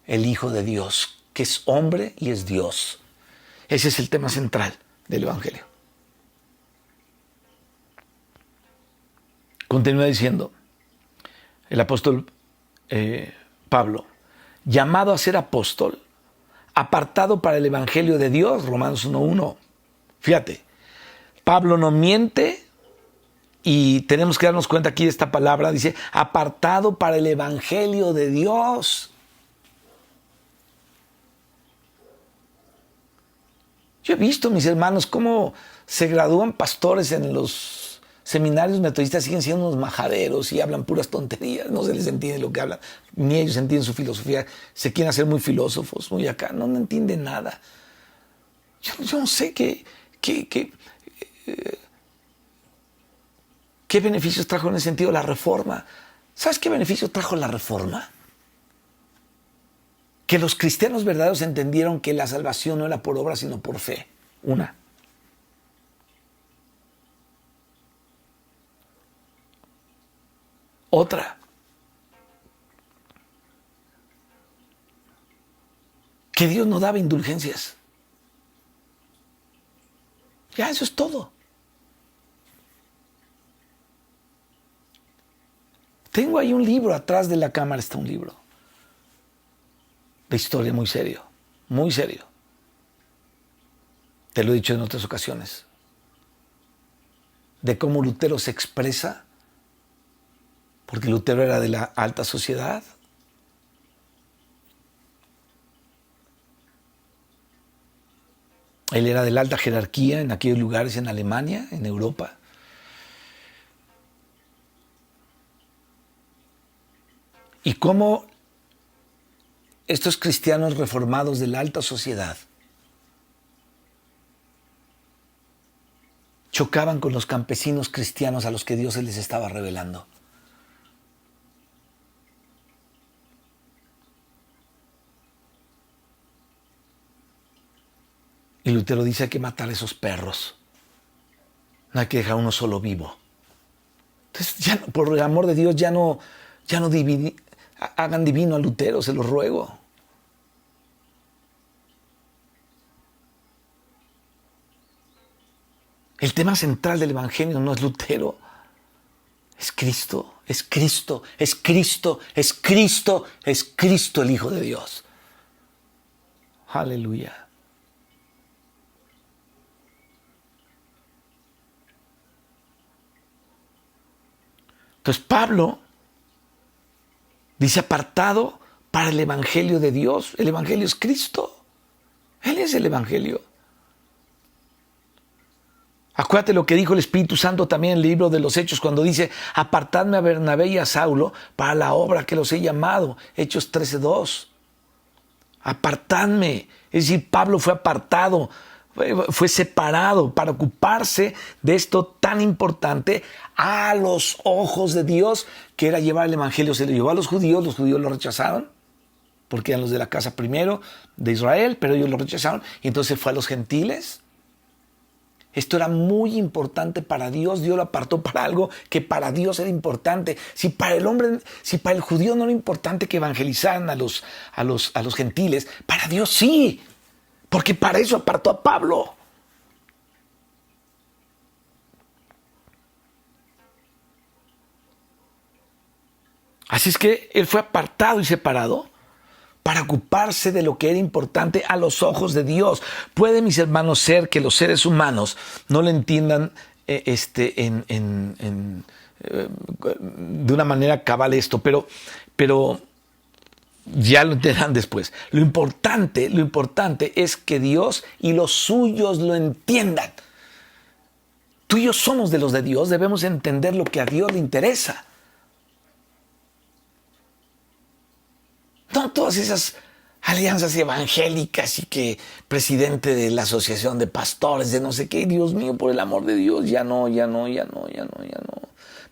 el Hijo de Dios, que es hombre y es Dios. Ese es el tema central del evangelio. Continúa diciendo el apóstol Pablo, llamado a ser apóstol, apartado para el evangelio de Dios, Romanos 1:1. Fíjate, Pablo no miente y tenemos que darnos cuenta aquí de esta palabra, dice, apartado para el evangelio de Dios. Yo he visto, mis hermanos, cómo se gradúan pastores en los seminarios metodistas, siguen siendo unos majaderos y hablan puras tonterías, no se les entiende lo que hablan, ni ellos entienden su filosofía, se quieren hacer muy filósofos, muy acá, no entienden nada. Yo no sé qué beneficios trajo en ese sentido la reforma. ¿Sabes qué beneficios trajo la reforma? Que los cristianos verdaderos entendieron que la salvación no era por obra, sino por fe. Una. Otra. Que Dios no daba indulgencias. Ya, eso es todo. Tengo ahí un libro, atrás de la cámara está un libro de historia muy serio, muy serio. Te lo he dicho en otras ocasiones. De cómo Lutero se expresa, porque Lutero era de la alta sociedad. Él era de la alta jerarquía en aquellos lugares en Alemania, en Europa. Y cómo estos cristianos reformados de la alta sociedad chocaban con los campesinos cristianos a los que Dios se les estaba revelando. Y Lutero dice, hay que matar a esos perros. No hay que dejar uno solo vivo. Entonces, ya, por el amor de Dios, ya no hagan divino a Lutero, se los ruego. El tema central del evangelio no es Lutero, es Cristo, es Cristo, es Cristo, es Cristo, es Cristo el Hijo de Dios. Aleluya. Entonces Pablo dice apartado para el evangelio de Dios. El evangelio es Cristo. Él es el evangelio. Acuérdate lo que dijo el Espíritu Santo también en el libro de los Hechos cuando dice, apartadme a Bernabé y a Saulo para la obra que los he llamado. Hechos 13:2. Apartadme. Es decir, Pablo fue apartado, fue separado para ocuparse de esto tan importante a los ojos de Dios, que era llevar el evangelio. Se lo llevó a los judíos lo rechazaron, porque eran los de la casa primero de Israel, pero ellos lo rechazaron, y entonces fue a los gentiles. Esto era muy importante para Dios. Dios lo apartó para algo que para Dios era importante. Si para el judío no era importante que evangelizaran a los gentiles, para Dios sí, porque para eso apartó a Pablo. Así es que él fue apartado y separado para ocuparse de lo que era importante a los ojos de Dios. Puede, mis hermanos, ser que los seres humanos no lo entiendan de una manera cabal esto, pero ya lo entenderán después. Lo importante es que Dios y los suyos lo entiendan. Tú y yo somos de los de Dios, debemos entender lo que a Dios le interesa. No todas esas alianzas evangélicas y que presidente de la asociación de pastores, de no sé qué. Dios mío, por el amor de Dios, ya no.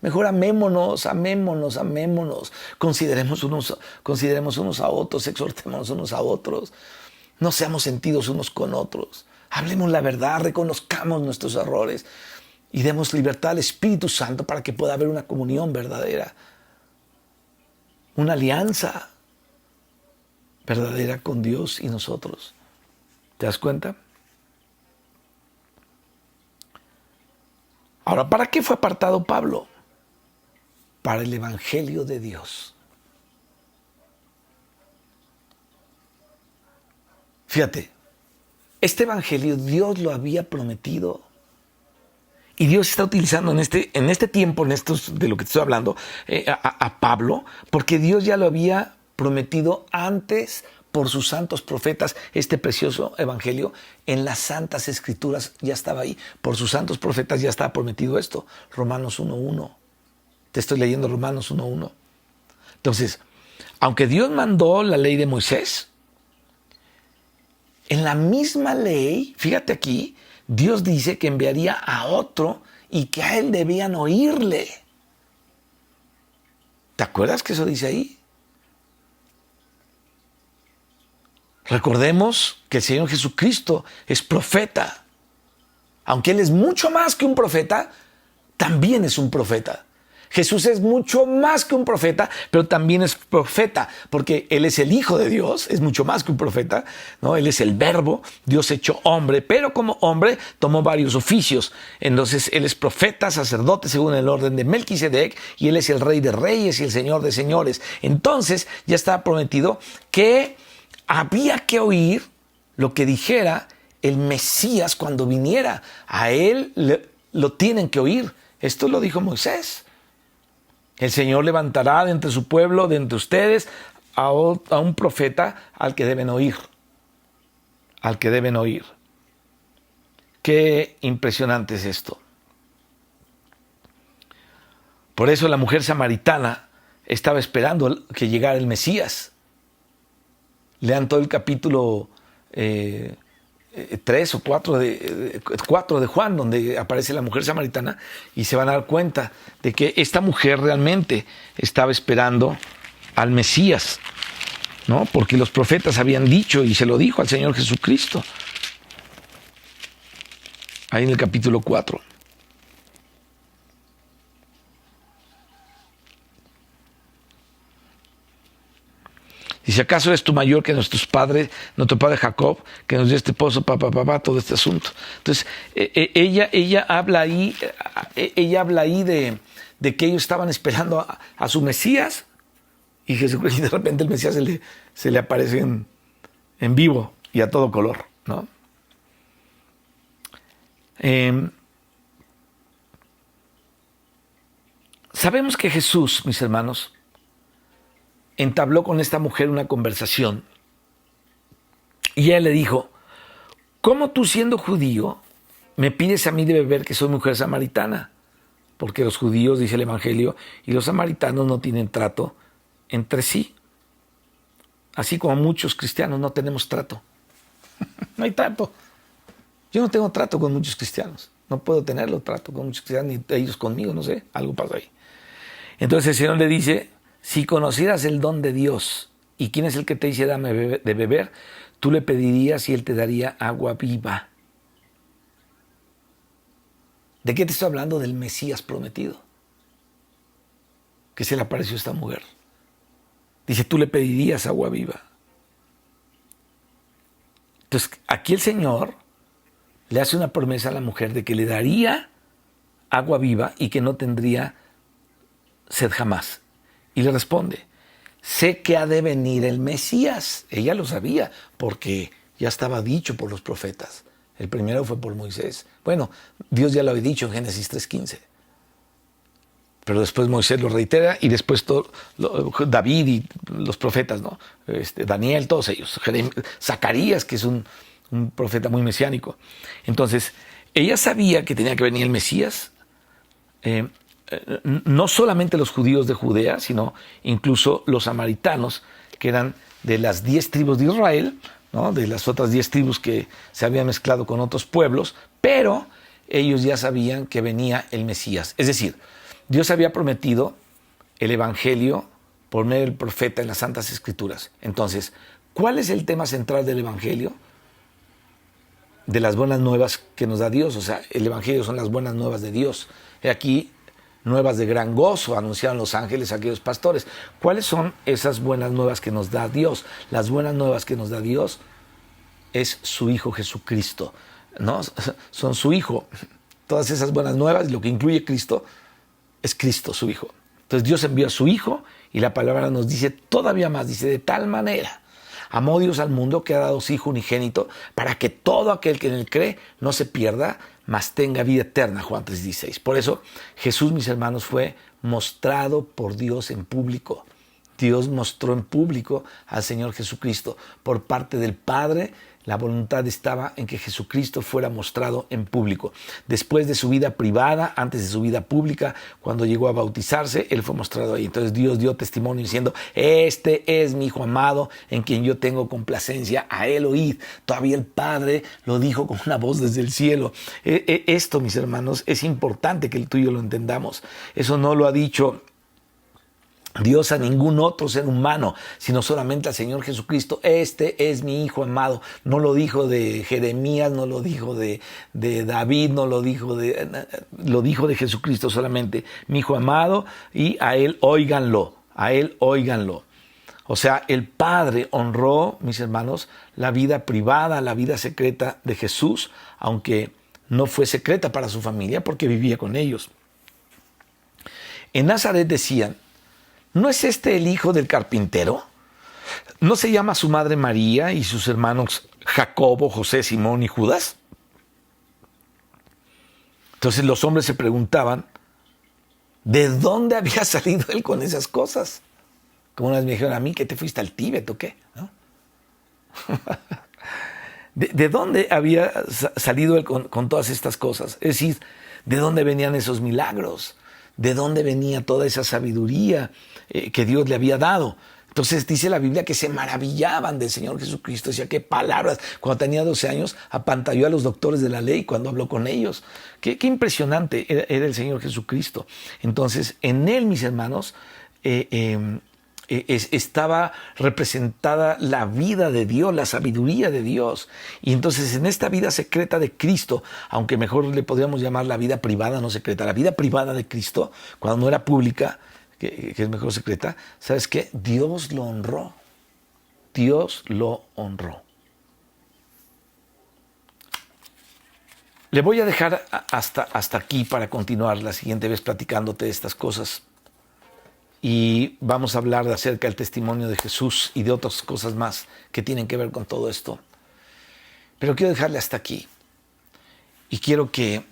Mejor amémonos. Consideremos unos a otros, exhortémonos unos a otros. No seamos sentidos unos con otros. Hablemos la verdad, reconozcamos nuestros errores y demos libertad al Espíritu Santo para que pueda haber una comunión verdadera, una alianza verdadera con Dios y nosotros. ¿Te das cuenta? Ahora, ¿para qué fue apartado Pablo? Para el Evangelio de Dios. Fíjate, este Evangelio Dios lo había prometido. Y Dios está utilizando en este tiempo, de lo que te estoy hablando, a Pablo, porque Dios ya lo había prometido antes por sus santos profetas. Este precioso evangelio en las santas escrituras ya estaba ahí. Por sus santos profetas ya estaba prometido esto. Romanos 1:1. Te estoy leyendo Romanos 1:1. Entonces, aunque Dios mandó la ley de Moisés, en la misma ley, fíjate aquí, Dios dice que enviaría a otro y que a él debían oírle. ¿Te acuerdas que eso dice ahí? Recordemos que el Señor Jesucristo es profeta. Aunque Él es mucho más que un profeta, también es un profeta. Jesús es mucho más que un profeta, pero también es profeta, porque Él es el Hijo de Dios, es mucho más que un profeta, ¿no? Él es el Verbo, Dios hecho hombre, pero como hombre tomó varios oficios. Entonces Él es profeta, sacerdote según el orden de Melquisedec, y Él es el Rey de Reyes y el Señor de Señores. Entonces ya estaba prometido que había que oír lo que dijera el Mesías cuando viniera. A Él lo tienen que oír. Esto lo dijo Moisés. El Señor levantará de entre su pueblo, de entre ustedes, a un profeta al que deben oír. Al que deben oír. Qué impresionante es esto. Por eso la mujer samaritana estaba esperando que llegara el Mesías. Lean todo el capítulo 3 o 4 de Juan, donde aparece la mujer samaritana, y se van a dar cuenta de que esta mujer realmente estaba esperando al Mesías, ¿no? Porque los profetas habían dicho, y se lo dijo al Señor Jesucristo, ahí en el capítulo 4. Dice, ¿acaso eres tú mayor que nuestros padres, nuestro padre Jacob, que nos dio este pozo, todo este asunto? Entonces, ella habla ahí de que ellos estaban esperando a su Mesías, y Jesucristo, y de repente el Mesías se le aparece en vivo y a todo color, ¿no? Sabemos que Jesús, mis hermanos, entabló con esta mujer una conversación. Y ella le dijo, ¿cómo tú siendo judío me pides a mí de beber que soy mujer samaritana? Porque los judíos, dice el Evangelio, y los samaritanos no tienen trato entre sí. Así como muchos cristianos no tenemos trato. No hay trato. Yo no tengo trato con muchos cristianos. No puedo tenerlo trato con muchos cristianos, ni ellos conmigo, no sé, algo pasa ahí. Entonces el Señor le dice, si conocieras el don de Dios y quién es el que te dice dame de beber, tú le pedirías y Él te daría agua viva. ¿De qué te estoy hablando? Del Mesías prometido, que se le apareció a esta mujer. Dice, tú le pedirías agua viva. Entonces, aquí el Señor le hace una promesa a la mujer de que le daría agua viva y que no tendría sed jamás. Y le responde, sé que ha de venir el Mesías. Ella lo sabía porque ya estaba dicho por los profetas. El primero fue por Moisés. Bueno, Dios ya lo había dicho en Génesis 3:15. Pero después Moisés lo reitera y después David y los profetas, ¿no? Daniel, todos ellos. Zacarías, que es un profeta muy mesiánico. Entonces, ella sabía que tenía que venir el Mesías. No solamente los judíos de Judea, sino incluso los samaritanos, que eran de las 10 tribus de Israel, ¿no? De las otras 10 tribus que se habían mezclado con otros pueblos, pero ellos ya sabían que venía el Mesías. Es decir, Dios había prometido el Evangelio por medio del profeta en las Santas Escrituras. Entonces, ¿cuál es el tema central del Evangelio? De las buenas nuevas que nos da Dios. O sea, el Evangelio son las buenas nuevas de Dios. He aquí, nuevas de gran gozo, anunciaron los ángeles a aquellos pastores. ¿Cuáles son esas buenas nuevas que nos da Dios? Las buenas nuevas que nos da Dios es su Hijo Jesucristo, ¿no? Son su Hijo. Todas esas buenas nuevas, lo que incluye Cristo, es Cristo, su Hijo. Entonces Dios envió a su Hijo y la palabra nos dice todavía más, dice, de tal manera amó Dios al mundo que ha dado su Hijo unigénito para que todo aquel que en él cree no se pierda, mas tenga vida eterna, Juan 3:16. Por eso Jesús, mis hermanos, fue mostrado por Dios en público. Dios mostró en público al Señor Jesucristo. Por parte del Padre, la voluntad estaba en que Jesucristo fuera mostrado en público. Después de su vida privada, antes de su vida pública, cuando llegó a bautizarse, Él fue mostrado ahí. Entonces Dios dio testimonio diciendo, este es mi Hijo amado, en quien yo tengo complacencia, a Él oíd. Todavía el Padre lo dijo con una voz desde el cielo. Esto, mis hermanos, es importante que tú y yo lo entendamos. Eso no lo ha dicho Dios a ningún otro ser humano, sino solamente al Señor Jesucristo. Este es mi Hijo amado. No lo dijo de Jeremías, no lo dijo de David, no lo dijo de Jesucristo solamente. Mi Hijo amado, y a Él óiganlo, a Él óiganlo. O sea, el Padre honró, mis hermanos, la vida privada, la vida secreta de Jesús, aunque no fue secreta para su familia porque vivía con ellos. En Nazaret decían, ¿no es este el hijo del carpintero? ¿No se llama su madre María y sus hermanos Jacobo, José, Simón y Judas? Entonces los hombres se preguntaban, ¿de dónde había salido él con esas cosas? Como unas me dijeron a mí, ¿que te fuiste al Tíbet o qué? ¿No? ¿De dónde había salido él con todas estas cosas? Es decir, ¿de dónde venían esos milagros? ¿De dónde venía toda esa sabiduría que Dios le había dado? Entonces dice la Biblia que se maravillaban del Señor Jesucristo. Decía, qué palabras. Cuando tenía 12 años apantalló a los doctores de la ley cuando habló con ellos. Qué impresionante era el Señor Jesucristo. Entonces, en Él, mis hermanos, estaba representada la vida de Dios, la sabiduría de Dios. Y entonces en esta vida secreta de Cristo, aunque mejor le podríamos llamar la vida privada, no secreta, la vida privada de Cristo, cuando no era pública, que es mejor secreta, ¿sabes qué? Dios lo honró. Dios lo honró. Le voy a dejar hasta aquí para continuar la siguiente vez platicándote de estas cosas. Y vamos a hablar acerca del testimonio de Jesús y de otras cosas más que tienen que ver con todo esto. Pero quiero dejarle hasta aquí. Y quiero que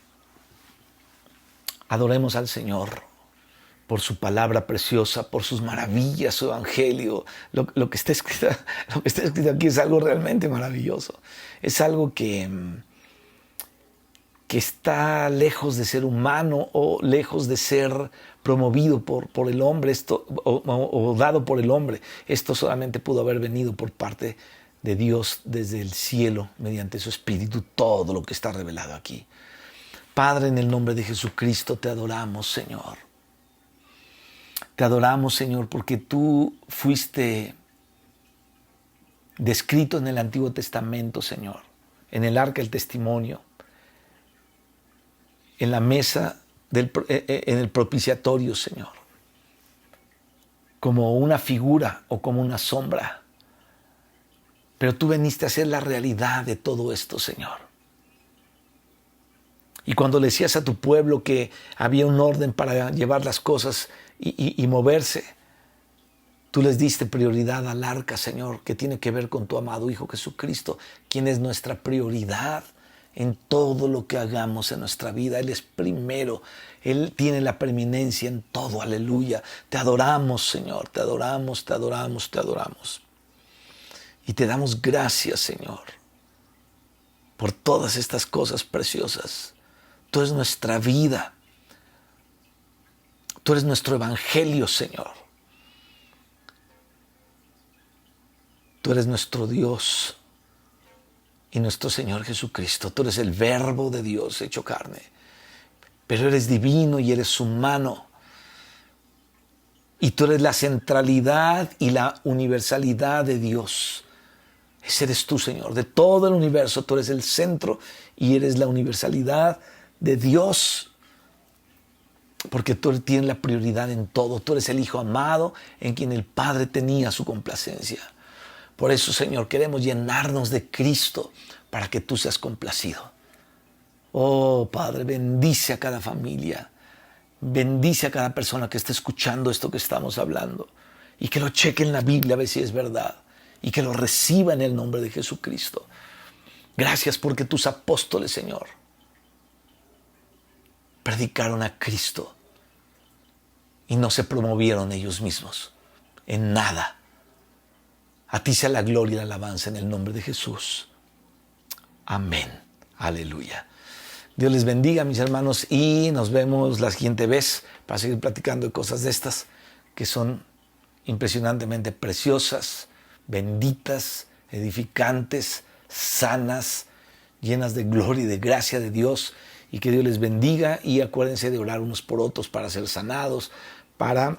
adoremos al Señor por su palabra preciosa, por sus maravillas, su evangelio. Lo que está escrito aquí es algo realmente maravilloso. Es algo que está lejos de ser humano o lejos de ser promovido por el hombre o dado por el hombre. Esto solamente pudo haber venido por parte de Dios desde el cielo, mediante su Espíritu, todo lo que está revelado aquí. Padre, en el nombre de Jesucristo te adoramos, Señor. Te adoramos, Señor, porque tú fuiste descrito en el Antiguo Testamento, Señor, en el arca del testimonio, en la mesa, en el propiciatorio, Señor, como una figura o como una sombra. Pero tú veniste a ser la realidad de todo esto, Señor. Y cuando le decías a tu pueblo que había un orden para llevar las cosas y moverse, tú les diste prioridad al arca, Señor, que tiene que ver con tu amado Hijo Jesucristo, quien es nuestra prioridad en todo lo que hagamos en nuestra vida. Él es primero. Él tiene la preeminencia en todo. Aleluya. Te adoramos, Señor. Te adoramos, te adoramos, te adoramos. Y te damos gracias, Señor, por todas estas cosas preciosas. Tú eres nuestra vida. Tú eres nuestro evangelio, Señor. Tú eres nuestro Dios y nuestro Señor Jesucristo. Tú eres el Verbo de Dios hecho carne. Pero eres divino y eres humano. Y tú eres la centralidad y la universalidad de Dios. Ese eres tú, Señor. De todo el universo, tú eres el centro y eres la universalidad de Dios. Porque tú tienes la prioridad en todo. Tú eres el Hijo amado en quien el Padre tenía su complacencia. Por eso, Señor, queremos llenarnos de Cristo para que tú seas complacido. Oh, Padre, bendice a cada familia. Bendice a cada persona que esté escuchando esto que estamos hablando. Y que lo cheque en la Biblia a ver si es verdad. Y que lo reciba en el nombre de Jesucristo. Gracias porque tus apóstoles, Señor, predicaron a Cristo y no se promovieron ellos mismos en nada. A ti sea la gloria y la alabanza en el nombre de Jesús. Amén. Aleluya. Dios les bendiga, mis hermanos, y nos vemos la siguiente vez para seguir platicando de cosas de estas que son impresionantemente preciosas, benditas, edificantes, sanas, llenas de gloria y de gracia de Dios. Y que Dios les bendiga, y acuérdense de orar unos por otros para ser sanados, para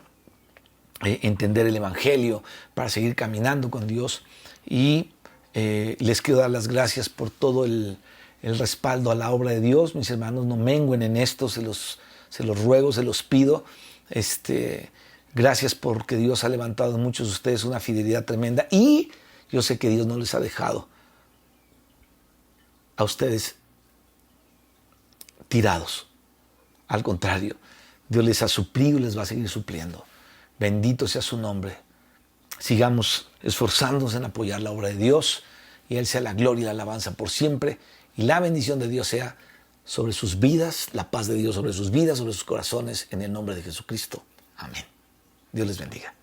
entender el Evangelio, para seguir caminando con Dios. Y les quiero dar las gracias por todo el respaldo a la obra de Dios. Mis hermanos, no menguen en esto, se los ruego, se los pido. Gracias porque Dios ha levantado en muchos de ustedes una fidelidad tremenda, y yo sé que Dios no les ha dejado a ustedes tirados. Al contrario, Dios les ha suplido y les va a seguir supliendo. Bendito sea su nombre. Sigamos esforzándonos en apoyar la obra de Dios, y a Él sea la gloria y la alabanza por siempre, y la bendición de Dios sea sobre sus vidas, la paz de Dios sobre sus vidas, sobre sus corazones, en el nombre de Jesucristo. Amén. Dios les bendiga.